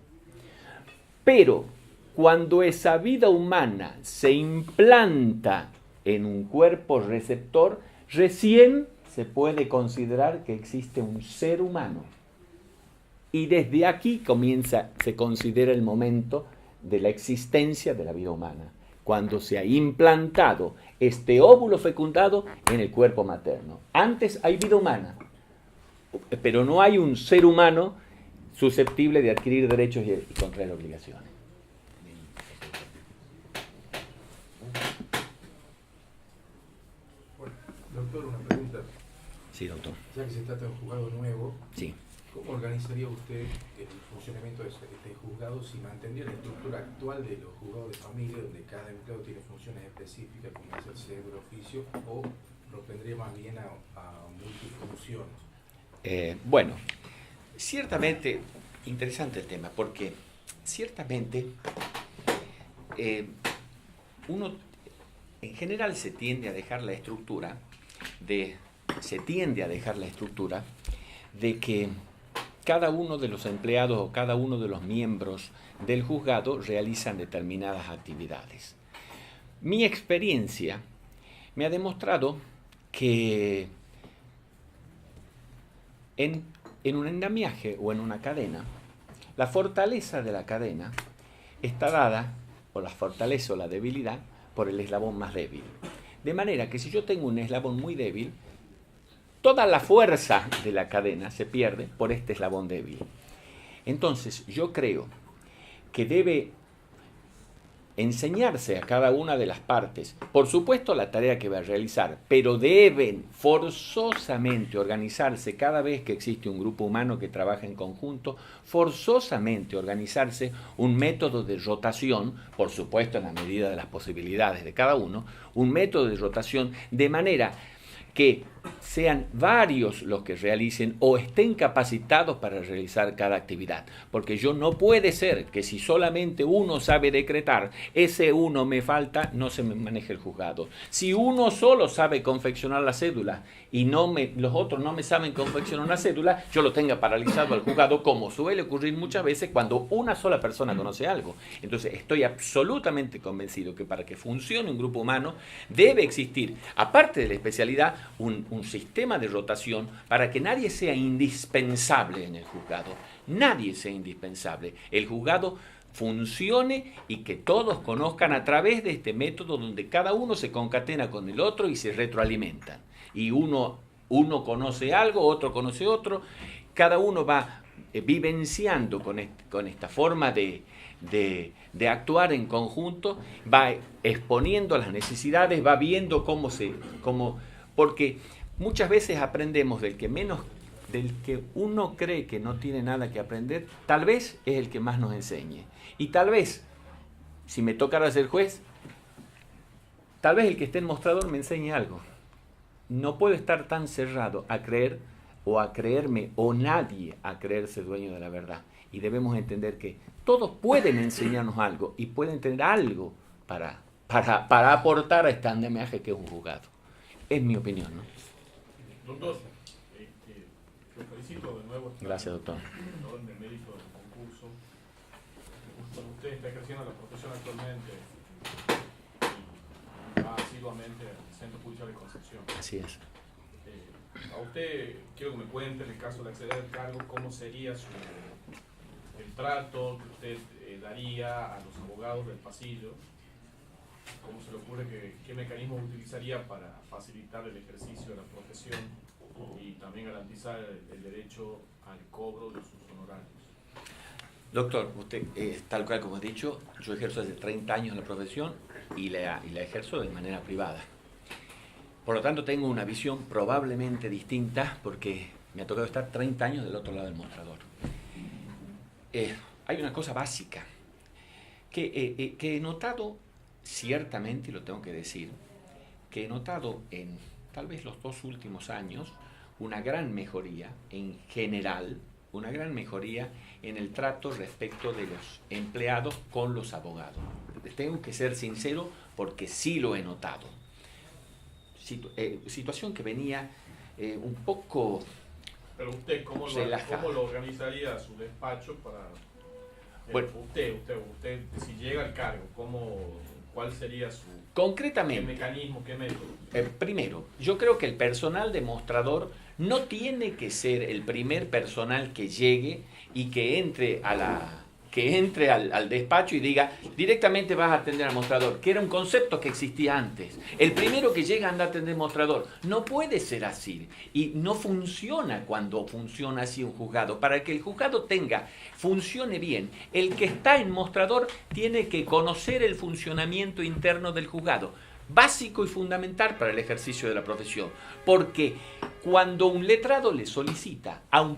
Pero cuando esa vida humana se implanta en un cuerpo receptor, recién se puede considerar que existe un ser humano. Y desde aquí se considera el momento de la existencia de la vida humana, cuando se ha implantado este óvulo fecundado en el cuerpo materno. Antes hay vida humana, pero no hay un ser humano susceptible de adquirir derechos y contraer obligaciones. Bueno, doctor, una pregunta. Sí, doctor. Ya que se trata de un juzgado nuevo, Sí. ¿cómo organizaría usted el funcionamiento de este juzgado si mantendría la estructura actual de los juzgados de familia, donde cada empleado tiene funciones específicas, como es el cédula, oficio, o lo tendría más bien a multifunción? Bueno, ciertamente, interesante el tema, porque ciertamente uno en general se tiende a dejar la estructura de que cada uno de los empleados o cada uno de los miembros del juzgado realizan determinadas actividades. Mi experiencia me ha demostrado que en un andamiaje o en una cadena, la fortaleza de la cadena está dada, o la fortaleza o la debilidad, por el eslabón más débil. De manera que si yo tengo un eslabón muy débil, toda la fuerza de la cadena se pierde por este eslabón débil. Entonces, yo creo que debe enseñarse a cada una de las partes, por supuesto la tarea que va a realizar, pero deben forzosamente organizarse cada vez que existe un grupo humano que trabaja en conjunto, forzosamente organizarse un método de rotación, por supuesto en la medida de las posibilidades de cada uno, un método de rotación de manera que sean varios los que realicen o estén capacitados para realizar cada actividad. Porque no puede ser que si solamente uno sabe decretar, ese uno me falta, no se me maneje el juzgado. Si uno solo sabe confeccionar la cédula y los otros no me saben confeccionar una cédula, yo lo tenga paralizado al juzgado, como suele ocurrir muchas veces cuando una sola persona conoce algo. Entonces estoy absolutamente convencido que para que funcione un grupo humano debe existir, aparte de la especialidad, un sistema de rotación para que nadie sea indispensable en el juzgado. Nadie sea indispensable. El juzgado funcione y que todos conozcan a través de este método donde cada uno se concatena con el otro y se retroalimentan. Y uno conoce algo, otro conoce otro, cada uno va vivenciando con esta forma de actuar en conjunto, va exponiendo las necesidades, va viendo porque muchas veces aprendemos del que uno cree que no tiene nada que aprender, tal vez es el que más nos enseñe. Y tal vez, si me tocara ser juez, tal vez el que esté en mostrador me enseñe algo. No puedo estar tan cerrado a creer o a creerme o nadie a creerse dueño de la verdad. Y debemos entender que todos pueden enseñarnos algo y pueden tener algo para aportar a este andamiaje que es un juzgado. Es mi opinión, ¿no? Doctor, lo felicito de nuevo. Gracias, doctor. En el mérito del concurso. Usted está ejerciendo la profesión actualmente y va asiduamente al Centro Judicial de Concepción. Así es. A usted quiero que me cuente, en el caso de acceder al cargo, cómo sería el trato que usted daría a los abogados del pasillo. ¿Cómo se le ocurre qué mecanismos utilizaría para facilitar el ejercicio de la profesión y también garantizar el derecho al cobro de sus honorarios? Doctor, usted, tal cual como he dicho, yo ejerzo hace 30 años la profesión y la ejerzo de manera privada. Por lo tanto, tengo una visión probablemente distinta porque me ha tocado estar 30 años del otro lado del mostrador. Hay una cosa básica que he notado ciertamente, y lo tengo que decir, que he notado en tal vez los 2 últimos años una gran mejoría en general, una gran mejoría en el trato respecto de los empleados con los abogados. Tengo que ser sincero porque sí lo he notado. Situación que venía un poco Pero usted, ¿cómo lo organizaría su despacho para... Bueno, usted, si llega al cargo, ¿cuál sería su... Concretamente, ¿qué mecanismo, qué método? Primero, yo creo que el personal demostrador no tiene que ser el primer personal que llegue y que entre al despacho y diga directamente vas a atender al mostrador, que era un concepto que existía antes. El primero que llega anda a atender al mostrador. No puede ser así y no funciona cuando funciona así un juzgado. Para que el juzgado funcione bien, el que está en mostrador tiene que conocer el funcionamiento interno del juzgado. básico y fundamental para el ejercicio de la profesión, porque cuando un letrado le solicita a un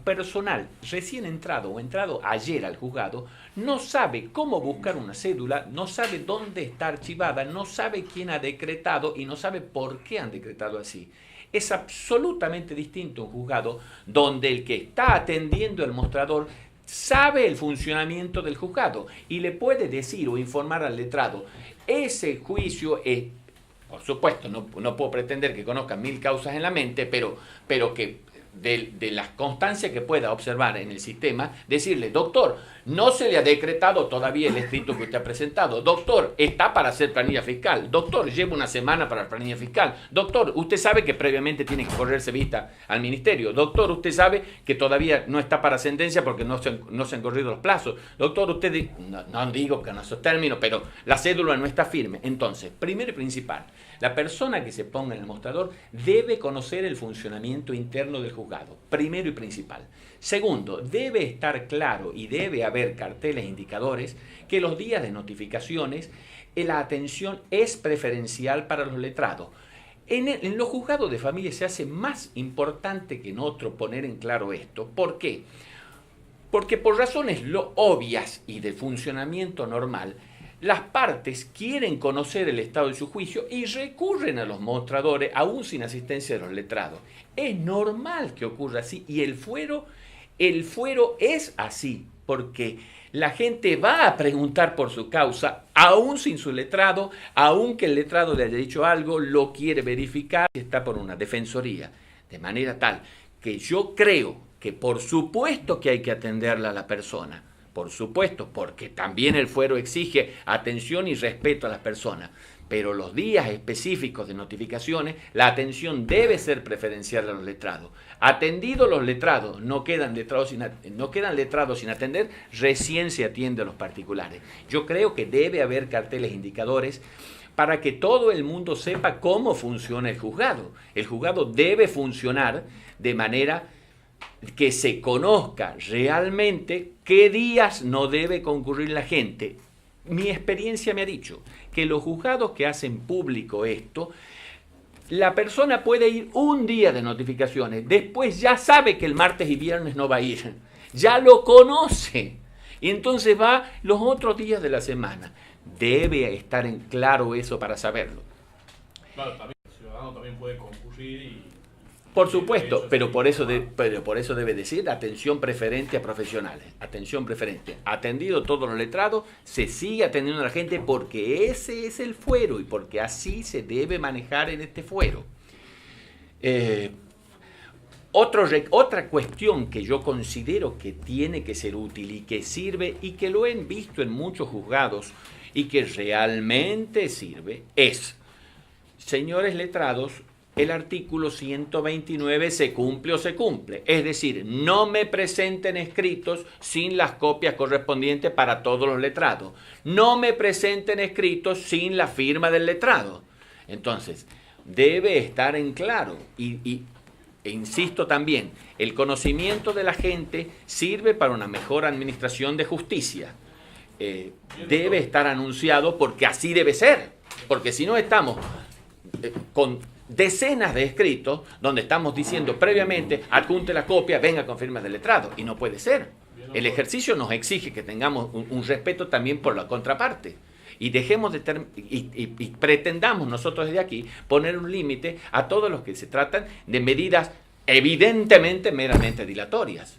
personal recién entrado o entrado ayer al juzgado, no sabe cómo buscar una cédula, no sabe dónde está archivada, no sabe quién ha decretado y no sabe por qué han decretado así. Es absolutamente distinto un juzgado donde el que está atendiendo el mostrador sabe el funcionamiento del juzgado y le puede decir o informar al letrado: ese juicio es, por supuesto, no puedo pretender que conozca 1000 causas en la mente, pero que de las constancias que pueda observar en el sistema, decirle: doctor, no se le ha decretado todavía el escrito que usted ha presentado. Doctor, está para hacer planilla fiscal. Doctor, lleva una semana para la planilla fiscal. Doctor, usted sabe que previamente tiene que correrse vista al ministerio. Doctor, usted sabe que todavía no está para sentencia porque no se han corrido los plazos. Doctor, usted, no digo que en esos términos, pero la cédula no está firme. Entonces, primero y principal, la persona que se ponga en el mostrador debe conocer el funcionamiento interno del juzgado, primero y principal. Segundo, debe estar claro y debe haber carteles indicadores que los días de notificaciones la atención es preferencial para los letrados. En los juzgados de familia se hace más importante que en otro poner en claro esto. ¿Por qué? Porque por razones obvias y de funcionamiento normal, las partes quieren conocer el estado de su juicio y recurren a los mostradores aún sin asistencia de los letrados. Es normal que ocurra así y el fuero es así porque la gente va a preguntar por su causa aún sin su letrado, aún que el letrado le haya dicho algo, lo quiere verificar y está por una defensoría. De manera tal que yo creo que por supuesto que hay que atenderla a la persona. Por supuesto, porque también el fuero exige atención y respeto a las personas. Pero los días específicos de notificaciones, la atención debe ser preferencial a los letrados. Atendidos los letrados, no quedan letrados sin atender, recién se atiende a los particulares. Yo creo que debe haber carteles indicadores para que todo el mundo sepa cómo funciona el juzgado. El juzgado debe funcionar de manera que se conozca realmente qué días no debe concurrir la gente. Mi experiencia me ha dicho que los juzgados que hacen público esto, la persona puede ir un día de notificaciones, después ya sabe que el martes y viernes no va a ir, ya lo conoce, y entonces va los otros días de la semana. Debe estar en claro eso para saberlo. Claro, también el ciudadano también puede concurrir y... Por supuesto, pero por eso debe decir atención preferente a profesionales, atención preferente. Atendido todos los letrados, se sigue atendiendo a la gente porque ese es el fuero y porque así se debe manejar en este fuero. Otra cuestión que yo considero que tiene que ser útil y que sirve y que lo he visto en muchos juzgados y que realmente sirve es, señores letrados, el artículo 129 se cumple o se cumple. Es decir, no me presenten escritos sin las copias correspondientes para todos los letrados. No me presenten escritos sin la firma del letrado. Entonces, debe estar en claro. E insisto también, el conocimiento de la gente sirve para una mejor administración de justicia. Debe estar anunciado porque así debe ser. Porque si no estamos con decenas de escritos donde estamos diciendo previamente adjunte la copia, venga con firma del letrado, y no puede ser. El ejercicio nos exige que tengamos un respeto también por la contraparte y dejemos y pretendamos nosotros desde aquí poner un límite a todos los que se tratan de medidas evidentemente meramente dilatorias.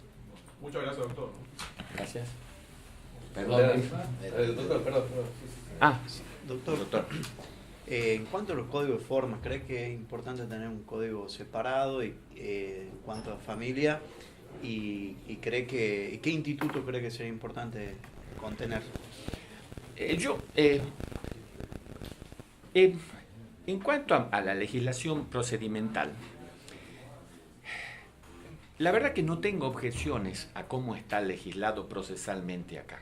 Muchas gracias, doctor. Gracias. Perdón. Doctor. Ah, Doctor. En cuanto a los códigos de formas, ¿cree que es importante tener un código separado en cuanto a familia? ¿Y cree qué instituto cree que sería importante contener? En cuanto a la legislación procedimental, la verdad que no tengo objeciones a cómo está legislado procesalmente acá,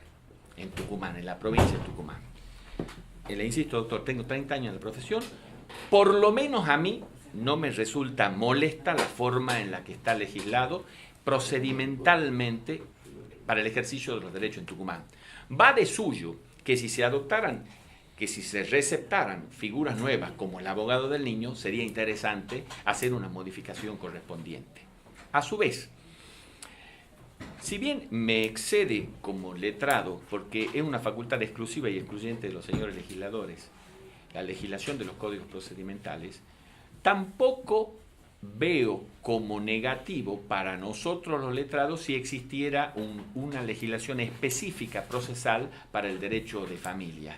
en Tucumán, en la provincia de Tucumán. Le insisto, doctor, tengo 30 años en la profesión, por lo menos a mí no me resulta molesta la forma en la que está legislado procedimentalmente para el ejercicio de los derechos en Tucumán. Va de suyo que si se adoptaran que si se receptaran figuras nuevas como el abogado del niño, sería interesante hacer una modificación correspondiente. A su vez, si bien me excede como letrado, porque es una facultad exclusiva y excluyente de los señores legisladores, la legislación de los códigos procedimentales, tampoco veo como negativo para nosotros los letrados si existiera una legislación específica procesal para el derecho de familia.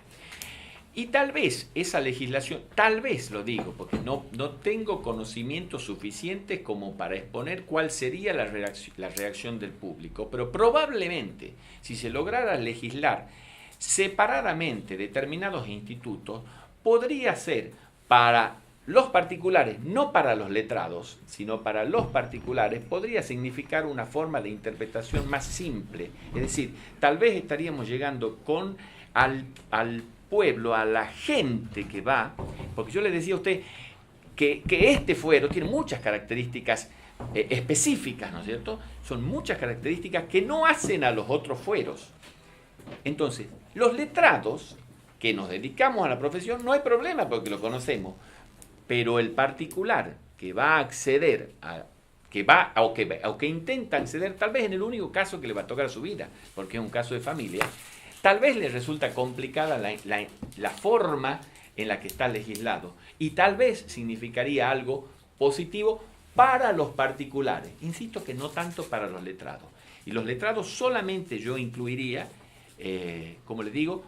Y tal vez esa legislación, tal vez lo digo, porque no tengo conocimiento suficiente como para exponer cuál sería la reacción del público, pero probablemente si se lograra legislar separadamente determinados institutos, podría ser para los particulares, no para los letrados, sino para los particulares, podría significar una forma de interpretación más simple. Es decir, tal vez estaríamos llegando al pueblo, a la gente que va, porque yo le decía a usted que este fuero tiene muchas características específicas, ¿no es cierto? Son muchas características que no hacen a los otros fueros. Entonces, los letrados que nos dedicamos a la profesión, no hay problema porque lo conocemos, pero el particular que va a acceder o que intenta acceder, tal vez en el único caso que le va a tocar a su vida, porque es un caso de familia, tal vez le resulta complicada la forma en la que está legislado y tal vez significaría algo positivo para los particulares. Insisto que no tanto para los letrados. Y los letrados solamente yo incluiría, como le digo,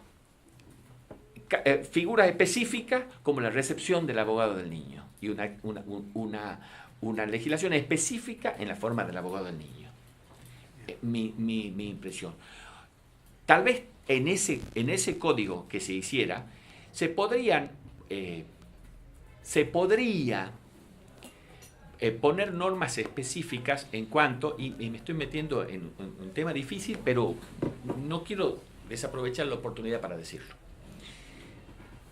figuras específicas como la recepción del abogado del niño y una legislación específica en la forma del abogado del niño. Mi impresión. Tal vez en ese código que se hiciera, se podría poner normas específicas en cuanto, y me estoy metiendo en un tema difícil, pero no quiero desaprovechar la oportunidad para decirlo,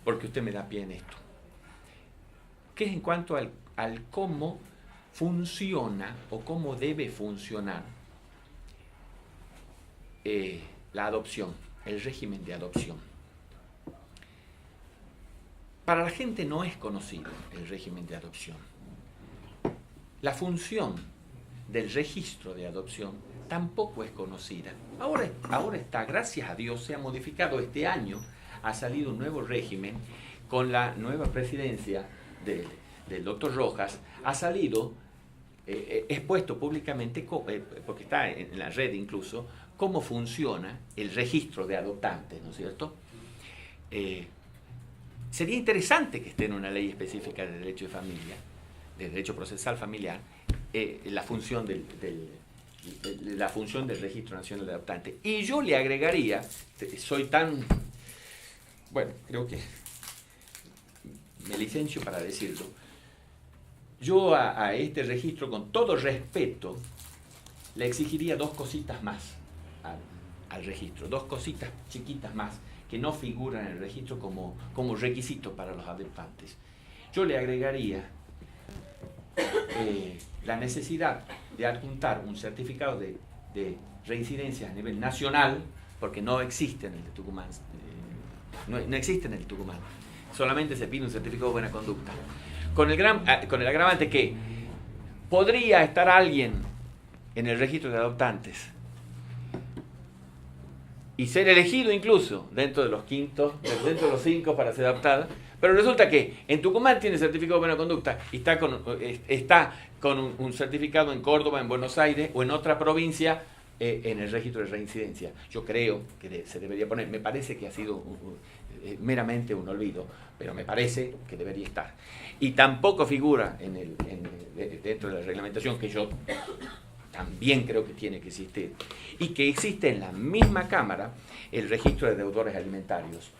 porque usted me da pie en esto, que es en cuanto al cómo funciona o cómo debe funcionar la adopción, el régimen de adopción. Para la gente no es conocido el régimen de adopción. La función del registro de adopción tampoco es conocida. Ahora está, gracias a Dios, se ha modificado este año, ha salido un nuevo régimen con la nueva presidencia del doctor Rojas, ha salido expuesto públicamente, porque está en la red incluso, cómo funciona el registro de adoptantes, ¿no es cierto? Sería interesante que esté en una ley específica de derecho de familia, de derecho procesal familiar, la función del Registro Nacional de Adoptantes. Y yo le agregaría, creo que me licencio para decirlo, yo a este registro, con todo respeto, le exigiría dos cositas más al registro, dos cositas chiquitas más que no figuran en el registro como requisito para los adoptantes. Yo le agregaría la necesidad de adjuntar un certificado de reincidencia a nivel nacional, porque no existe en el de Tucumán, no existe en el Tucumán, solamente se pide un certificado de buena conducta, con el agravante que podría estar alguien en el registro de adoptantes y ser elegido incluso dentro de los 5 para ser adoptada, pero resulta que en Tucumán tiene certificado de buena conducta y está con un certificado en Córdoba, en Buenos Aires o en otra provincia en el registro de reincidencia. Yo creo que se debería poner, me parece que ha sido meramente un olvido, pero me parece que debería estar. Y tampoco figura dentro de la reglamentación, que yo también creo que tiene que existir, y que existe en la misma Cámara el registro de deudores alimentarios.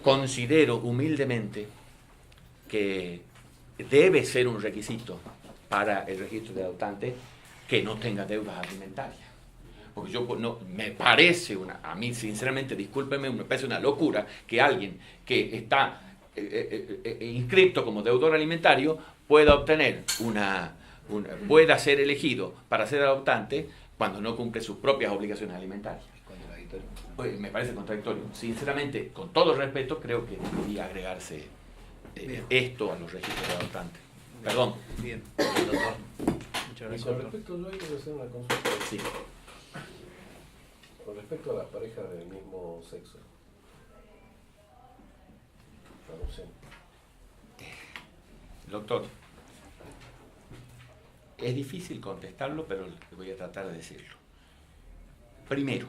Considero humildemente que debe ser un requisito para el registro de adoptantes que no tenga deudas alimentarias. Porque me parece a mí sinceramente, discúlpeme, me parece una locura que alguien que está inscripto como deudor alimentario pueda obtener pueda ser elegido para ser adoptante cuando no cumple sus propias obligaciones alimentarias. Cuando las contradictorio. Pues me parece contradictorio. Sinceramente, con todo respeto, creo que debería agregarse esto a los registros de adoptantes. Perdón. Bien, doctor. Muchas Y gracias. con respecto, yo quiero hacer una consulta. Sí. Con respecto a las parejas del mismo sexo. Adopción. Doctor, es difícil contestarlo, pero voy a tratar de decirlo. Primero,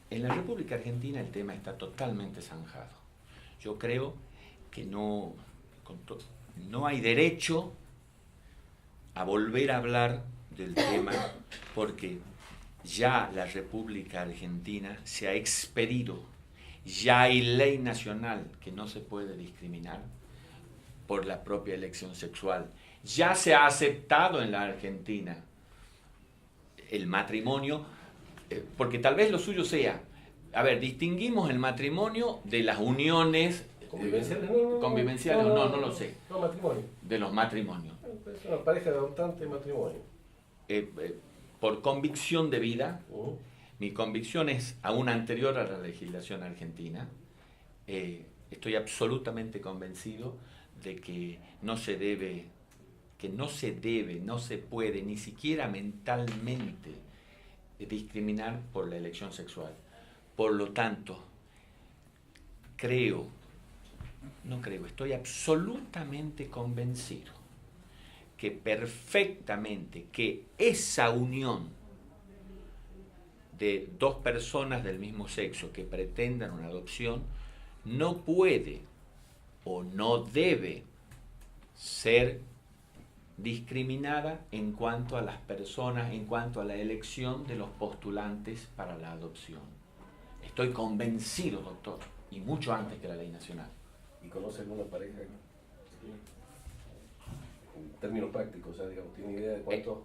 en la República Argentina el tema está totalmente zanjado. Yo creo que no hay derecho a volver a hablar del tema porque ya la República Argentina se ha expedido, ya hay ley nacional que no se puede discriminar por la propia elección sexual. Ya se ha aceptado en la Argentina el matrimonio, porque tal vez lo suyo sea, a ver, distinguimos el matrimonio de las uniones ¿Convivenciales? No lo sé. No, matrimonio. De los matrimonios. Es una pareja de adoptante y matrimonio. Por convicción de vida, mi convicción es aún anterior a la legislación argentina. Estoy absolutamente convencido de que no se puede ni siquiera mentalmente discriminar por la elección sexual. Por lo tanto, estoy absolutamente convencido que perfectamente que esa unión de dos personas del mismo sexo que pretendan una adopción no puede o no debe ser discriminada en cuanto a las personas, en cuanto a la elección de los postulantes para la adopción. Estoy convencido, doctor, y mucho antes que la ley nacional. ¿Y conoce alguna pareja? En términos prácticos, o sea, digamos, ¿tiene idea de cuántos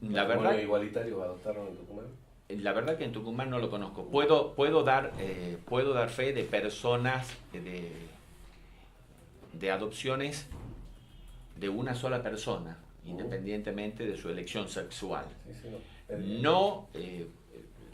matrimonios igualitarios adoptaron en Tucumán? La verdad que en Tucumán no lo conozco. Puedo dar fe de personas de adopciones de una sola persona, independientemente de su elección sexual. No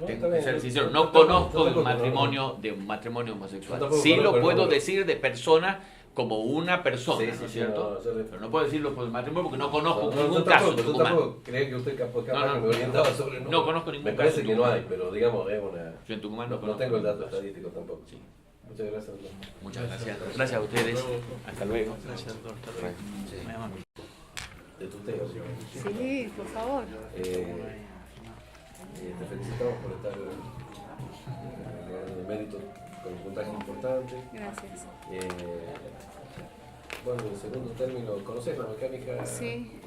tengo que ser sincero, no conozco de un matrimonio homosexual. Sí lo puedo decir de persona como una persona, ¿no es cierto? Pero no puedo decirlo por el matrimonio porque no conozco ningún caso en Tucumán. ¿Cree que usted capaz me orientaba sobre no conozco ningún caso? Me parece que no hay, pero digamos, es una... Yo en Tucumán no tengo el dato estadístico tampoco. Sí. Muchas gracias, doctor. Muchas gracias. Gracias a ustedes. Hasta luego. Gracias, doctor. Hasta luego. Muy amable. De tuteo. Sí, por favor. Te felicitamos por estar en el mérito con un puntaje importante. Gracias. Bueno, en segundo término, ¿conoces la mecánica? Sí.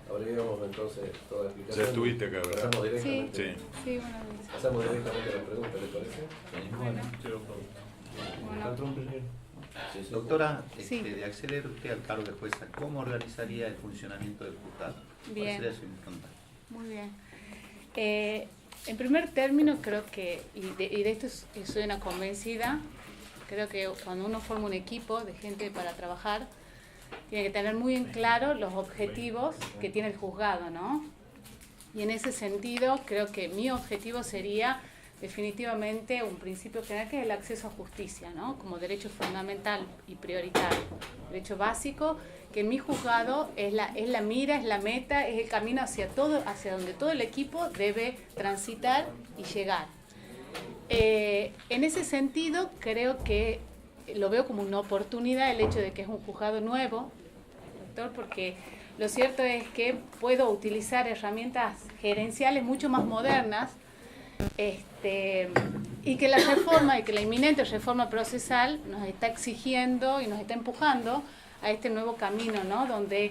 Abreviamos entonces toda la explicación. Ya estuviste acá, ¿verdad? Pasamos directamente. Sí, buenas noches. Pasamos directamente a la pregunta, ¿le parece? Doctora, Sí. de acceder usted al cargo de jueza, ¿cómo organizaría el funcionamiento del juzgado? Bien. ¿Cuál sería su impronta? Muy bien. En primer término, creo que, y de esto soy una convencida, creo que cuando uno forma un equipo de gente para trabajar, tiene que tener muy en claro los objetivos que tiene el juzgado, ¿no? Y en ese sentido, creo que mi objetivo sería definitivamente un principio general que es el acceso a justicia, ¿no? Como derecho fundamental y prioritario, derecho básico, que en mi juzgado es la mira, es la meta, es el camino hacia donde todo el equipo debe transitar y llegar. En ese sentido, creo que lo veo como una oportunidad el hecho de que es un juzgado nuevo, doctor, porque lo cierto es que puedo utilizar herramientas gerenciales mucho más modernas, y que la reforma y que la inminente reforma procesal nos está exigiendo y nos está empujando a este nuevo camino, ¿no? Donde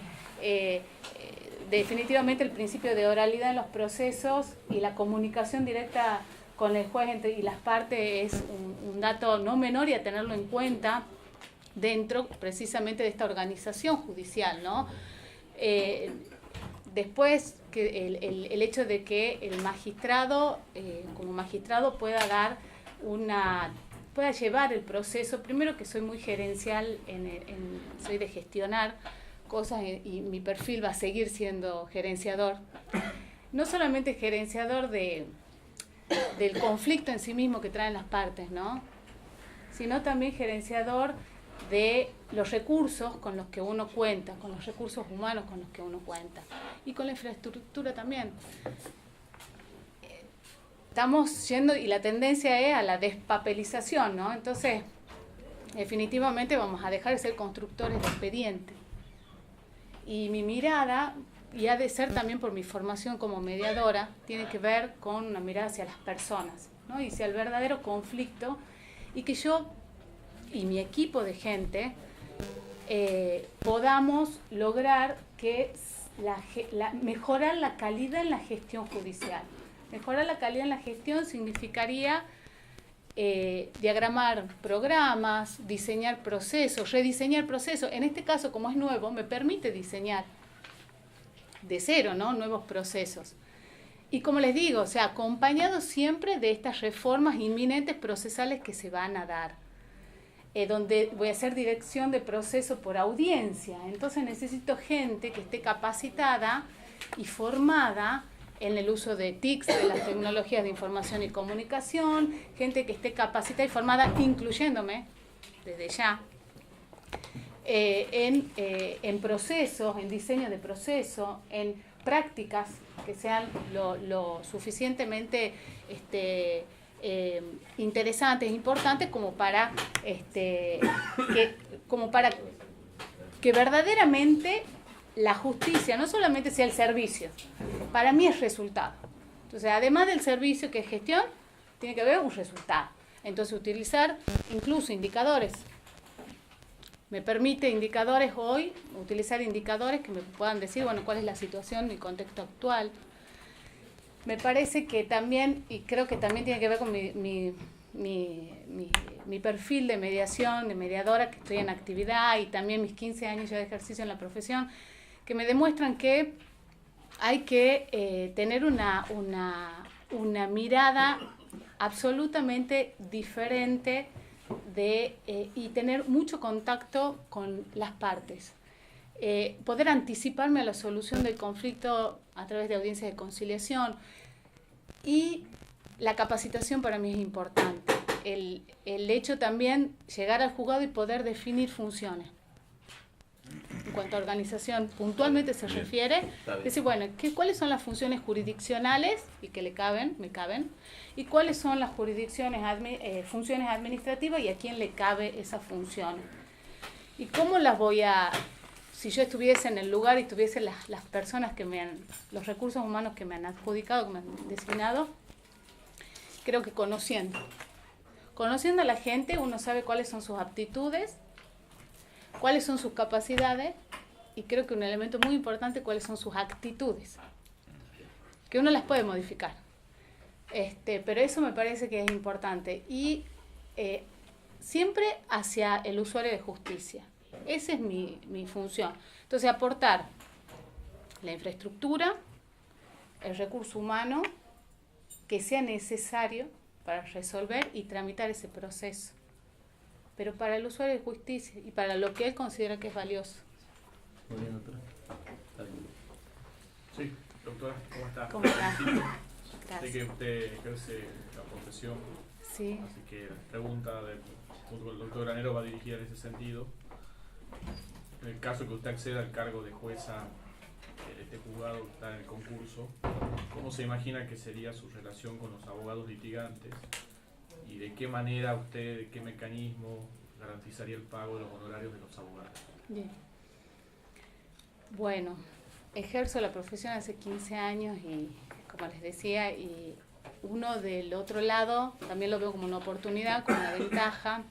definitivamente el principio de oralidad en los procesos y la comunicación directa con el juez y las partes es un dato no menor y a tenerlo en cuenta dentro precisamente de esta organización judicial, ¿no? Después, que el hecho de que el magistrado, como magistrado, pueda llevar el proceso, primero que soy muy gerencial, soy de gestionar cosas y mi perfil va a seguir siendo gerenciador. No solamente gerenciador de del conflicto en sí mismo que traen las partes, ¿no? Sino también gerenciador de los recursos con los que uno cuenta, con los recursos humanos con los que uno cuenta, y con la infraestructura también. Estamos yendo, y la tendencia es a la despapelización, ¿no? Entonces, definitivamente vamos a dejar de ser constructores de expedientes. Y mi mirada, y ha de ser también por mi formación como mediadora, tiene que ver con una mirada hacia las personas, ¿no? Y hacia el verdadero conflicto, y que yo y mi equipo de gente podamos lograr que mejorar la calidad en la gestión judicial. Mejorar la calidad en la gestión significaría diagramar programas, diseñar procesos, rediseñar procesos. En este caso, como es nuevo, me permite diseñar de cero, ¿no? Nuevos procesos. Y como les digo, o sea, acompañado siempre de estas reformas inminentes procesales que se van a dar, donde voy a hacer dirección de proceso por audiencia. Entonces necesito gente que esté capacitada y formada en el uso de TICs, de las tecnologías de información y comunicación, gente que esté capacitada y formada, incluyéndome, desde ya, en procesos, en diseño de proceso, en prácticas que sean lo suficientemente interesantes, importantes como para que verdaderamente la justicia no solamente sea el servicio, para mí es resultado. Entonces, además del servicio que es gestión, tiene que haber un resultado. Entonces, utilizar incluso indicadores. Me permite indicadores hoy, utilizar indicadores que me puedan decir, bueno, cuál es la situación y el contexto actual. Me parece que también, y creo que también tiene que ver con mi perfil de mediación, de mediadora, que estoy en actividad, y también mis 15 años ya de ejercicio en la profesión, que me demuestran que hay que tener una mirada absolutamente diferente y tener mucho contacto con las partes. Poder anticiparme a la solución del conflicto a través de audiencias de conciliación, y la capacitación para mí es importante. El hecho también llegar al juzgado y poder definir funciones. En cuanto a organización puntualmente se refiere, decir, bueno, ¿cuáles son las funciones jurisdiccionales y que me caben? Y cuáles son las jurisdicciones, funciones administrativas y a quién le cabe esa función. Y cómo las voy a, si yo estuviese en el lugar y tuviese las personas los recursos humanos que me han adjudicado, que me han designado, creo que conociendo a la gente, uno sabe cuáles son sus aptitudes, cuáles son sus capacidades, y creo que un elemento muy importante, cuáles son sus actitudes, que uno las puede modificar. Pero eso me parece que es importante, y siempre hacia el usuario de justicia. Esa es mi función. Entonces, aportar la infraestructura, el recurso humano que sea necesario para resolver y tramitar ese proceso, pero para el usuario de justicia y para lo que él considera que es valioso. Muy bien, doctora. Sí, doctora, ¿cómo está? ¿Cómo está? Sé que usted ejerce la profesión, sí. Así que la pregunta del doctor Granero va dirigida en ese sentido. En el caso que usted acceda al cargo de jueza de este juzgado que está en el concurso, ¿cómo se imagina que sería su relación con los abogados litigantes? ¿Y de qué manera usted, de qué mecanismo garantizaría el pago de los honorarios de los abogados? Bien. Bueno, ejerzo la profesión hace 15 años y, como les decía, y uno del otro lado también lo veo como una oportunidad, como una ventaja,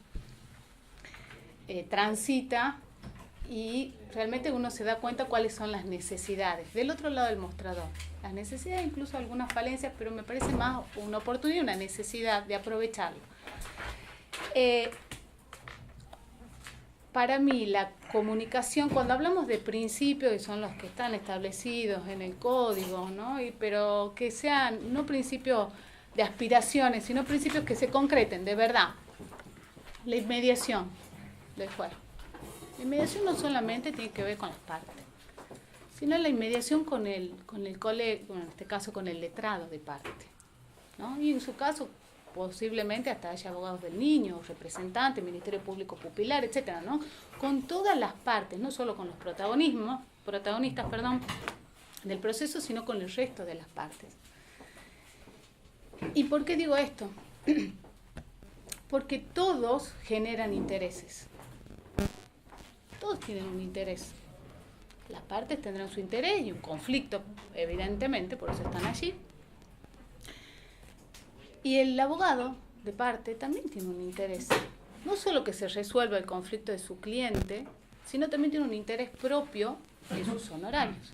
transita y realmente uno se da cuenta cuáles son las necesidades del otro lado del mostrador. Las necesidades, incluso algunas falencias, pero me parece más una oportunidad, una necesidad de aprovecharlo. Para mí, la comunicación, cuando hablamos de principios, que son los que están establecidos en el código, ¿no? Pero que sean no principios de aspiraciones, sino principios que se concreten, de verdad. La inmediación del juez. La inmediación no solamente tiene que ver con las partes, sino la inmediación con el colega, en este caso con el letrado de parte. ¿no? Y en su caso, posiblemente hasta haya abogados del niño, representantes, Ministerio Público Pupilar, etcétera, ¿no? Con todas las partes, no solo con los protagonistas, del proceso, sino con el resto de las partes. ¿Y por qué digo esto? Porque todos generan intereses. Todos tienen un interés. Las partes tendrán su interés y un conflicto, evidentemente, por eso están allí. Y el abogado de parte también tiene un interés. No solo que se resuelva el conflicto de su cliente, sino también tiene un interés propio en sus honorarios.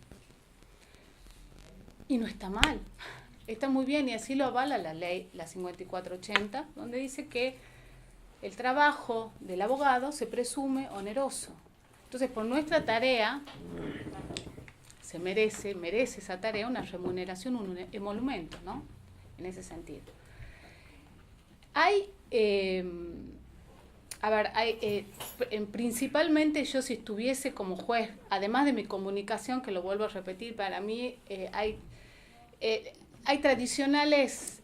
Y no está mal. Está muy bien, y así lo avala la ley, la 5480, donde dice que el trabajo del abogado se presume oneroso. Entonces, por nuestra tarea, se merece esa tarea una remuneración, un emolumento, ¿no? En ese sentido. Principalmente yo, si estuviese como juez, además de mi comunicación, que lo vuelvo a repetir, para mí hay tradicionales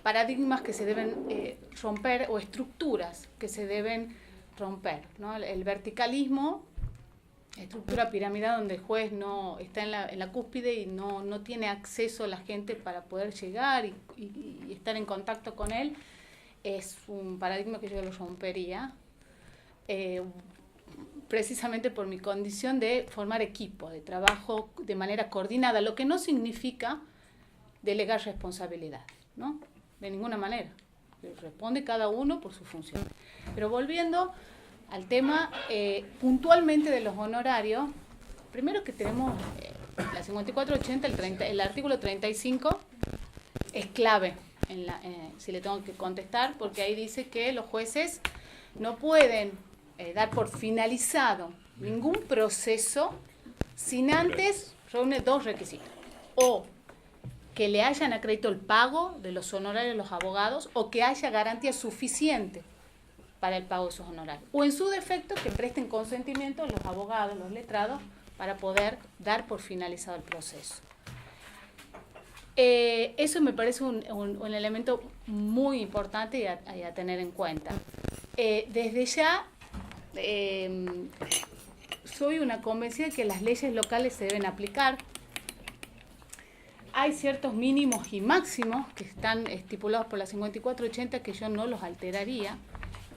paradigmas que se deben romper, o estructuras que se deben romper, ¿no? El verticalismo, estructura piramidal donde el juez no está en la cúspide y no tiene acceso a la gente para poder llegar y estar en contacto con él, es un paradigma que yo lo rompería, precisamente por mi condición de formar equipo, de trabajo de manera coordinada, lo que no significa delegar responsabilidad, ¿no? De ninguna manera. Responde cada uno por su función. Pero volviendo al tema puntualmente de los honorarios, primero que tenemos la 5480, el artículo 35 es clave si le tengo que contestar, porque ahí dice que los jueces no pueden dar por finalizado ningún proceso sin antes reúne dos requisitos: o que le hayan acreditado el pago de los honorarios de los abogados, o que haya garantía suficiente para el pago de esos honorarios, o en su defecto que presten consentimiento los abogados, los letrados, para poder dar por finalizado el proceso. Eso me parece un elemento muy importante y a tener en cuenta. Desde ya soy una convencida de que las leyes locales se deben aplicar. Hay ciertos mínimos y máximos que están estipulados por la 5480 que yo no los alteraría,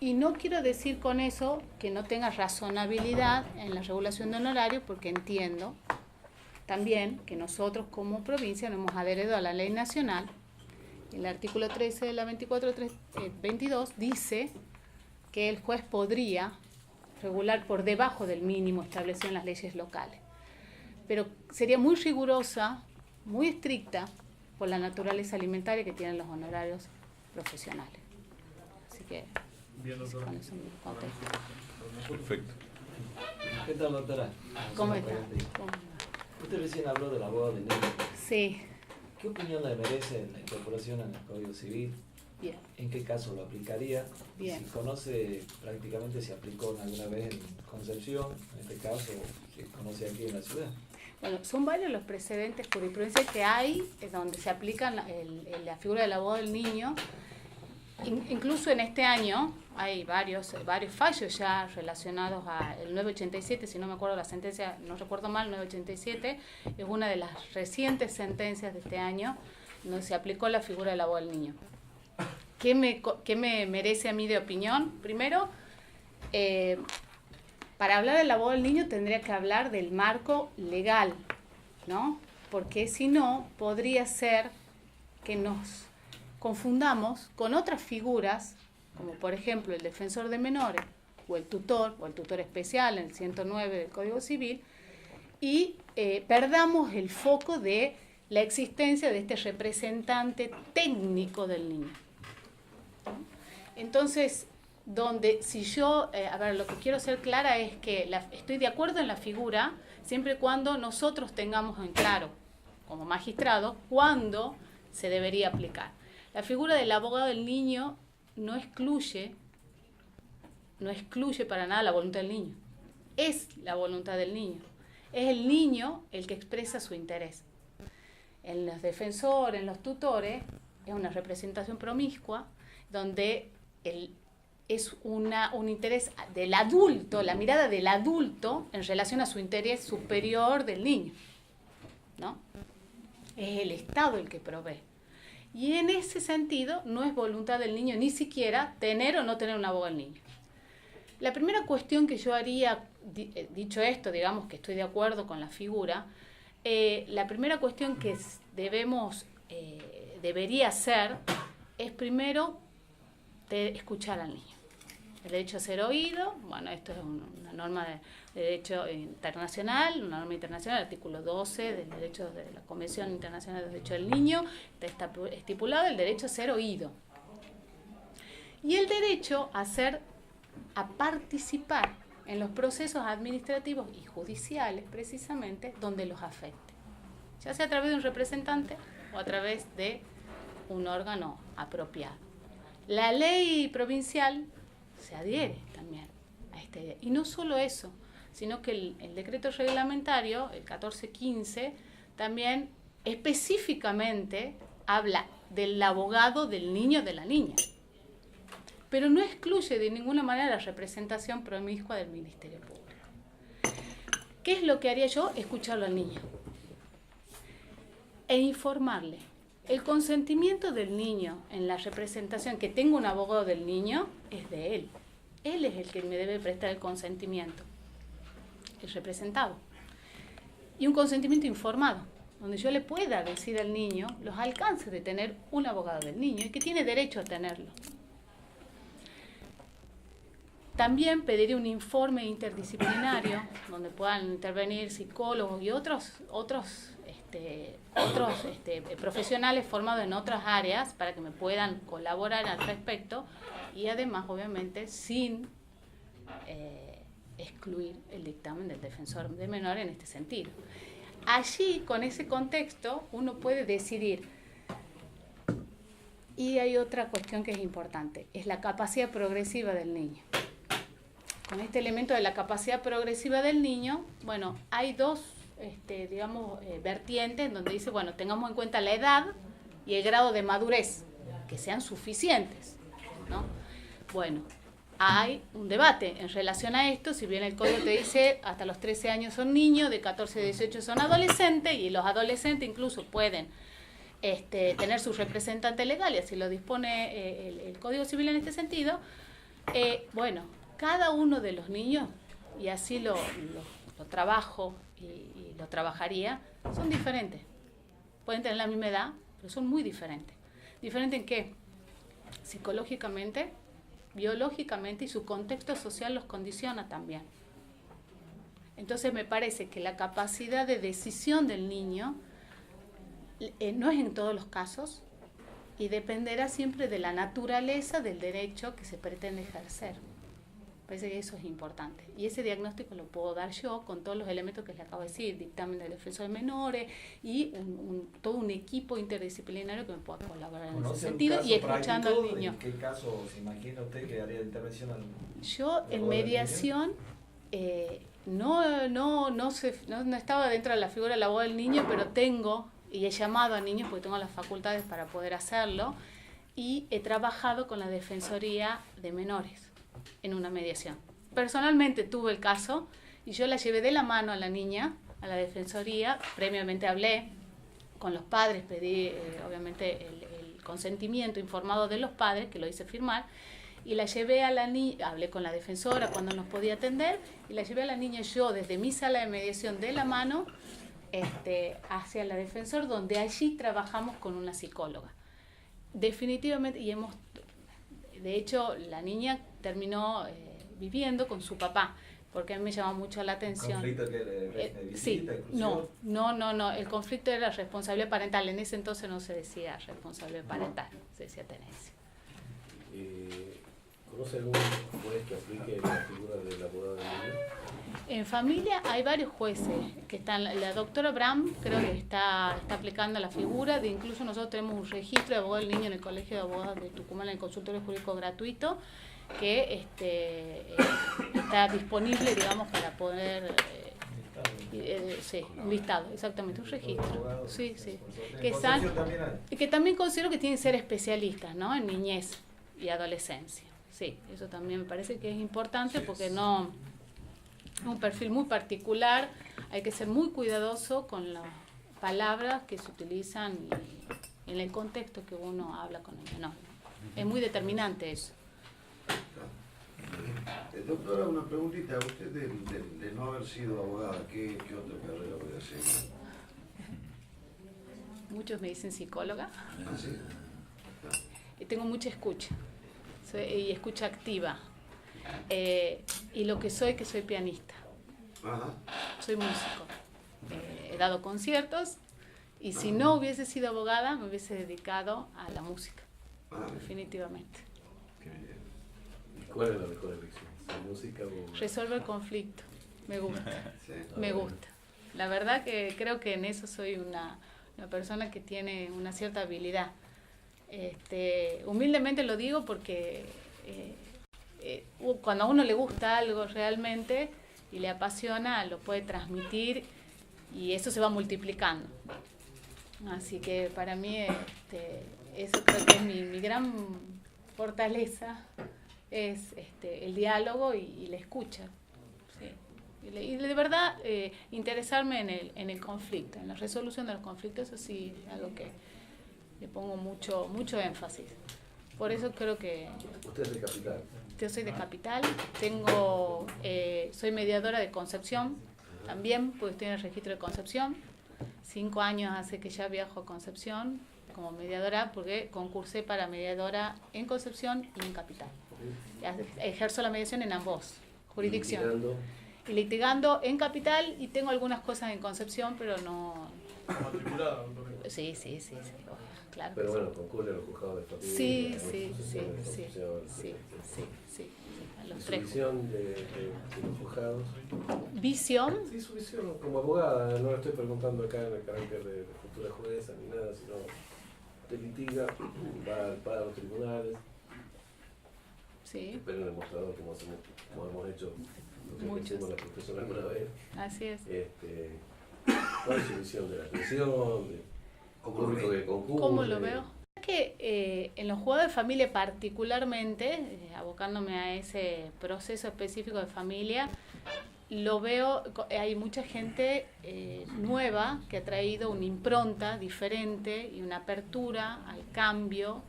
y no quiero decir con eso que no tenga razonabilidad en la regulación de honorarios, porque entiendo también que nosotros como provincia nos hemos adherido a la ley nacional. El artículo 13 de la 2422 dice que el juez podría regular por debajo del mínimo establecido en las leyes locales, pero sería muy rigurosa, muy estricta, por la naturaleza alimentaria que tienen los honorarios profesionales. Así que bien, doctora. con eso me contesto. Perfecto. ¿Qué tal, doctora? ¿Cómo está? Usted recién habló del abogado del niño. Sí. ¿Qué opinión le merece la incorporación en el Código Civil? Bien. ¿En qué caso lo aplicaría? Bien. Si conoce, prácticamente se aplicó alguna vez en Concepción, en este caso, si conoce aquí en la ciudad. Bueno, son varios los precedentes jurisprudenciales que hay donde se aplican la figura del abogado del niño. Incluso en este año hay varios fallos ya relacionados al 987, si no me acuerdo la sentencia, no recuerdo mal, 987 es una de las recientes sentencias de este año donde se aplicó la figura del abogado del niño. ¿Qué me merece a mí de opinión? Primero, para hablar del abogado del niño tendría que hablar del marco legal, ¿no? Porque si no, podría ser que nos confundamos con otras figuras, como por ejemplo el defensor de menores, o el tutor especial en el 109 del Código Civil, y perdamos el foco de la existencia de este representante técnico del niño, ¿no? Entonces, si yo, lo que quiero ser clara es que estoy de acuerdo en la figura, siempre y cuando nosotros tengamos en claro, como magistrados, cuándo se debería aplicar. La figura del abogado del niño no excluye para nada la voluntad del niño. Es la voluntad del niño. Es el niño el que expresa su interés. En los defensores, en los tutores, es una representación promiscua, donde es un interés del adulto, la mirada del adulto en relación a su interés superior del niño, ¿no? Es el Estado el que provee. Y en ese sentido no es voluntad del niño ni siquiera tener o no tener un abogado del niño. La primera cuestión que yo haría, dicho esto, digamos que estoy de acuerdo con la figura, la primera cuestión que debería ser es primero de escuchar al niño. El derecho a ser oído, bueno, esto es una norma de derecho internacional, una norma internacional, el artículo 12 del derecho de la Convención Internacional de Derechos del Niño, está estipulado el derecho a ser oído. Y el derecho a participar en los procesos administrativos y judiciales, precisamente, donde los afecte, ya sea a través de un representante o a través de un órgano apropiado. La ley provincial se adhiere también a esta idea. Y no solo eso, sino que el decreto reglamentario, el 1415, también específicamente habla del abogado del niño o de la niña. Pero no excluye de ninguna manera la representación promiscua del Ministerio Público. ¿Qué es lo que haría yo? Escucharlo al niño e informarle. El consentimiento del niño en la representación, que tengo un abogado del niño, es de él. Él es el que me debe prestar el consentimiento, el representado. Y un consentimiento informado, donde yo le pueda decir al niño los alcances de tener un abogado del niño y que tiene derecho a tenerlo. También pediría un informe interdisciplinario donde puedan intervenir psicólogos y otros profesionales formados en otras áreas para que me puedan colaborar al respecto y además, obviamente, sin excluir el dictamen del defensor de menor en este sentido. Allí, con ese contexto, uno puede decidir. Y hay otra cuestión que es importante, es la capacidad progresiva del niño. Con este elemento de la capacidad progresiva del niño, bueno, hay dos vertientes en donde dice, bueno, tengamos en cuenta la edad y el grado de madurez, que sean suficientes, ¿no? Bueno, hay un debate en relación a esto, si bien el código te dice hasta los 13 años son niños, de 14 a 18 son adolescentes, y los adolescentes incluso pueden tener su representante legal, y así lo dispone el Código Civil en este sentido. Bueno, cada uno de los niños, y así lo trabajo y lo trabajaría, son diferentes. Pueden tener la misma edad, pero son muy diferentes. ¿Diferentes en qué? Psicológicamente, biológicamente, y su contexto social los condiciona también. Entonces me parece que la capacidad de decisión del niño no es en todos los casos y dependerá siempre de la naturaleza del derecho que se pretende ejercer. Parece que eso es importante. Y ese diagnóstico lo puedo dar yo con todos los elementos que les acabo de decir, dictamen del defensor de menores y todo un equipo interdisciplinario que me pueda colaborar en ese sentido y escuchando al niño. ¿En qué caso se imagina usted que haría intervención al Yo en mediación no estaba dentro de la figura del abogado del niño, pero tengo, y he llamado a niños porque tengo las facultades para poder hacerlo, y he trabajado con la Defensoría de Menores en una mediación. Personalmente tuve el caso y yo la llevé de la mano a la niña, a la defensoría, previamente hablé con los padres, pedí obviamente el consentimiento informado de los padres, que lo hice firmar, y la llevé a la niña, hablé con la defensora cuando nos podía atender, y la llevé a la niña yo desde mi sala de mediación de la mano hacia la defensora, donde allí trabajamos con una psicóloga. Definitivamente, de hecho, la niña terminó viviendo con su papá, porque a mí me llamó mucho la atencion. ¿Conflicto de visita, sí, no, el conflicto era responsabilidad parental. En ese entonces no se decía responsabilidad parental, se decía tenencia. ¿Conoce algún juez que aplique la figura del abogado del niño? En familia hay varios jueces que están. La doctora Bram creo que está aplicando la figura, incluso nosotros tenemos un registro de abogado del niño en el Colegio de Abogados de Tucumán, en el consultorio jurídico gratuito, que está disponible, digamos, para poder Sí, un listado, exactamente, un registro. Sí, sí. Que que también considero que tienen que ser especialistas, ¿no? En niñez y adolescencia. Sí, eso también me parece que es importante porque no es un perfil muy particular, hay que ser muy cuidadoso con las palabras que se utilizan y en el contexto que uno habla con el menor. Es muy determinante eso. Doctora, una preguntita. Usted de no haber sido abogada, ¿qué otra carrera puede hacer? Muchos me dicen psicóloga. ¿Ah, sí? Y tengo mucha escucha. Y escucha activa. Y lo que soy pianista. Ajá. Soy músico. He dado conciertos y si no hubiese sido abogada me hubiese dedicado a la música. Definitivamente. ¿Cuál es la mejor elección? ¿La música o...? Resolver conflicto. Me gusta. Me gusta. La verdad que creo que en eso soy una persona que tiene una cierta habilidad. Humildemente lo digo porque cuando a uno le gusta algo realmente y le apasiona, lo puede transmitir y eso se va multiplicando. Así que para mí eso creo que es mi gran fortaleza, es el diálogo y la escucha. Sí. Y de verdad interesarme en el conflicto, en la resolución de los conflictos, eso sí es algo que le pongo mucho énfasis. Por eso creo que... ¿Usted es de Capital? Yo soy de Capital, soy mediadora de Concepción, también porque estoy en el registro de Concepción. 5 años hace que ya viajo a Concepción como mediadora, porque concursé para mediadora en Concepción y en Capital. Ejerzo la mediación en ambos jurisdicciones. Y litigando en Capital, y tengo algunas cosas en Concepción, pero no... ¿Matriculada? Sí, claro. Pero bueno, concurre a los juzgados de familia. Sí. A los ¿Y su visión de los juzgados? ¿Visión? Sí, su visión como abogada. No le estoy preguntando acá en el carácter de futura jueza ni nada, sino usted litiga, va a los tribunales. Sí. Espera en el mostrador como hemos hecho lo que hicimos la profesora alguna vez. Así es. ¿Cuál es su visión de la prisión? Público que concurre? ¿Cómo lo veo? Que en los juzgados de familia particularmente, abocándome a ese proceso específico de familia, lo veo, hay mucha gente nueva que ha traído una impronta diferente y una apertura al cambio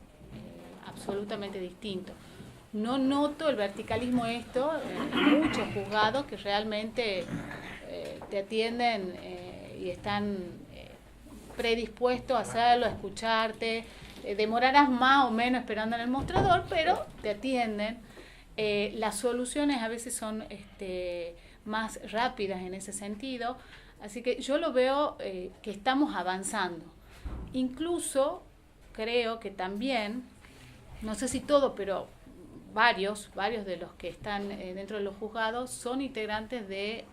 absolutamente distinto. No noto el verticalismo en muchos juzgados que realmente te atienden y están predispuestos a hacerlo, a escucharte. Demorarás más o menos esperando en el mostrador, pero te atienden. Las soluciones a veces son más rápidas en ese sentido. Así que yo lo veo que estamos avanzando. Incluso creo que también, no sé si todo, pero varios de los que están dentro de los juzgados son integrantes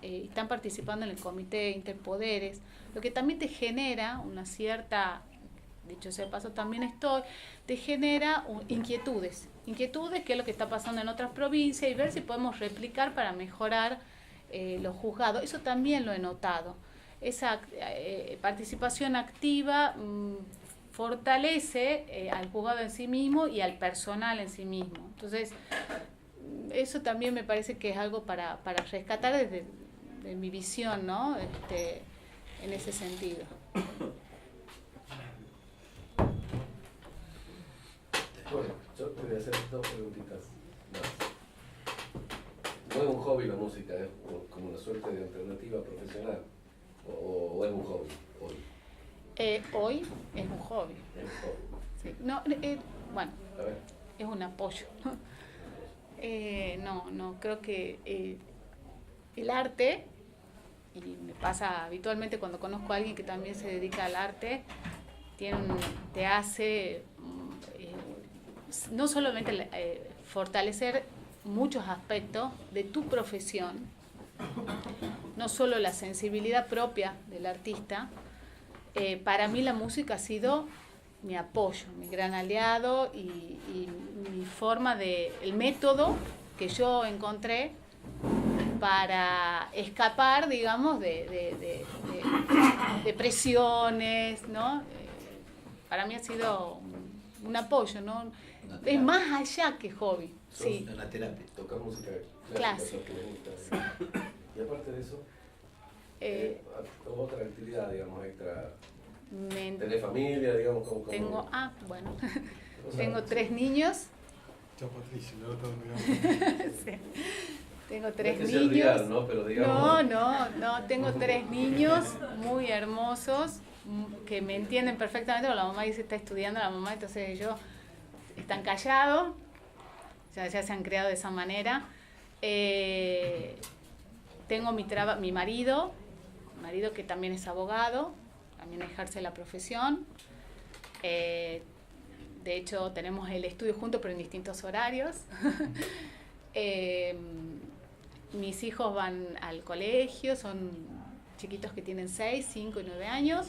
están participando en el comité interpoderes, lo que también te genera una cierta, dicho sea de paso también te genera inquietudes, que es lo que está pasando en otras provincias y ver si podemos replicar para mejorar los juzgados. Eso también lo he notado. Esa participación activa fortalece al juzgado en sí mismo y al personal en sí mismo. Entonces, eso también me parece que es algo para rescatar desde mi visión, ¿no? En ese sentido. Bueno, yo te voy a hacer 2 preguntitas más. ¿No es un hobby la música? ¿Es como una suerte de alternativa profesional? ¿O es un hobby hoy? Hoy es un hobby. Sí. No, bueno, es un apoyo. No, creo que el arte, y me pasa habitualmente cuando conozco a alguien que también se dedica al arte, te hace no solamente fortalecer muchos aspectos de tu profesión, no solo la sensibilidad propia del artista. Para mí la música ha sido mi apoyo, mi gran aliado y mi forma el método que yo encontré para escapar, digamos, de presiones, ¿no? Para mí ha sido un apoyo, ¿no? Es más allá que hobby. Sí. Una terapia. Tocar música clásica. que me gusta. Y aparte de eso, otra actividad, digamos, extra. ¿Tenés familia, digamos? Como... Tengo, bueno, tengo 3 niños. Chao, Patricia, no Sí. Tengo 3 no es que niños. sea real, ¿no? Pero digamos... No, tengo 3 niños muy hermosos que me entienden perfectamente, porque la mamá dice está estudiando, la mamá, entonces ellos están callados, ya se han criado de esa manera. Tengo mi marido que también es abogado, también ejerce la profesión. De hecho, tenemos el estudio juntos, pero en distintos horarios. Mis hijos van al colegio, son chiquitos que tienen 6, 5 y 9 años.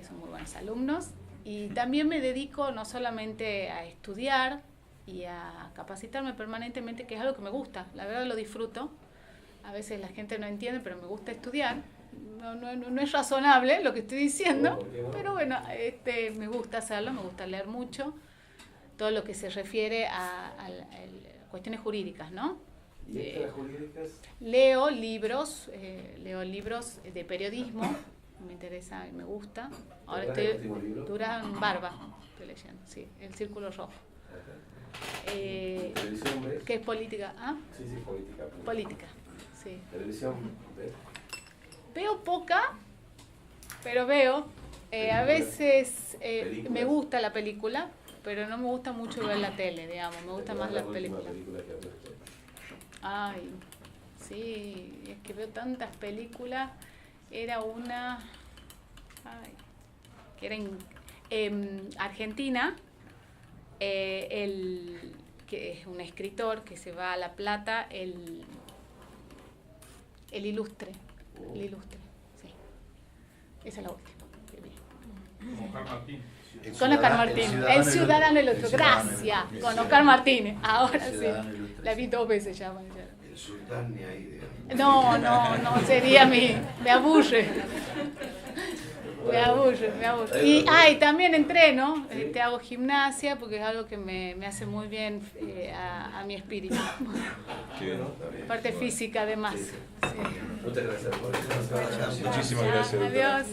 Son muy buenos alumnos. Y también me dedico no solamente a estudiar y a capacitarme permanentemente, que es algo que me gusta, la verdad lo disfruto. A veces la gente no entiende, pero me gusta estudiar. No es razonable lo que estoy diciendo, pero bueno, me gusta hacerlo, me gusta leer mucho, todo lo que se refiere a cuestiones jurídicas, ¿no? ¿Y extras jurídicas? Leo libros de periodismo, me interesa y me gusta. Ahora Durán Barba, estoy leyendo, sí, El Círculo Rojo. ¿Televisión ves? ¿Qué es política? ¿Ah? Sí, política. Política, sí. ¿Televisión ves? Veo poca, pero veo. A veces me gusta la película, pero no me gusta mucho ver la tele, digamos. Me gusta más la película. Ay, sí, es que veo tantas películas. Era una que era en Argentina, que es un escritor que se va a La Plata, el Ilustre. El Ilustre, sí. Esa es la última que vi. Con Oscar Martín. Con Oscar Martín. El Ciudadano Ilustre. Gracias. Con Oscar Martínez. Ahora sí. La vi 2 veces ya. El sultán ni ahí, digamos. No, sería me aburre. Me aburre. Y también entreno, hago gimnasia porque es algo que me hace muy bien a mi espíritu. Parte física además. Sí. Muchas gracias. Muchísimas gracias. Adiós.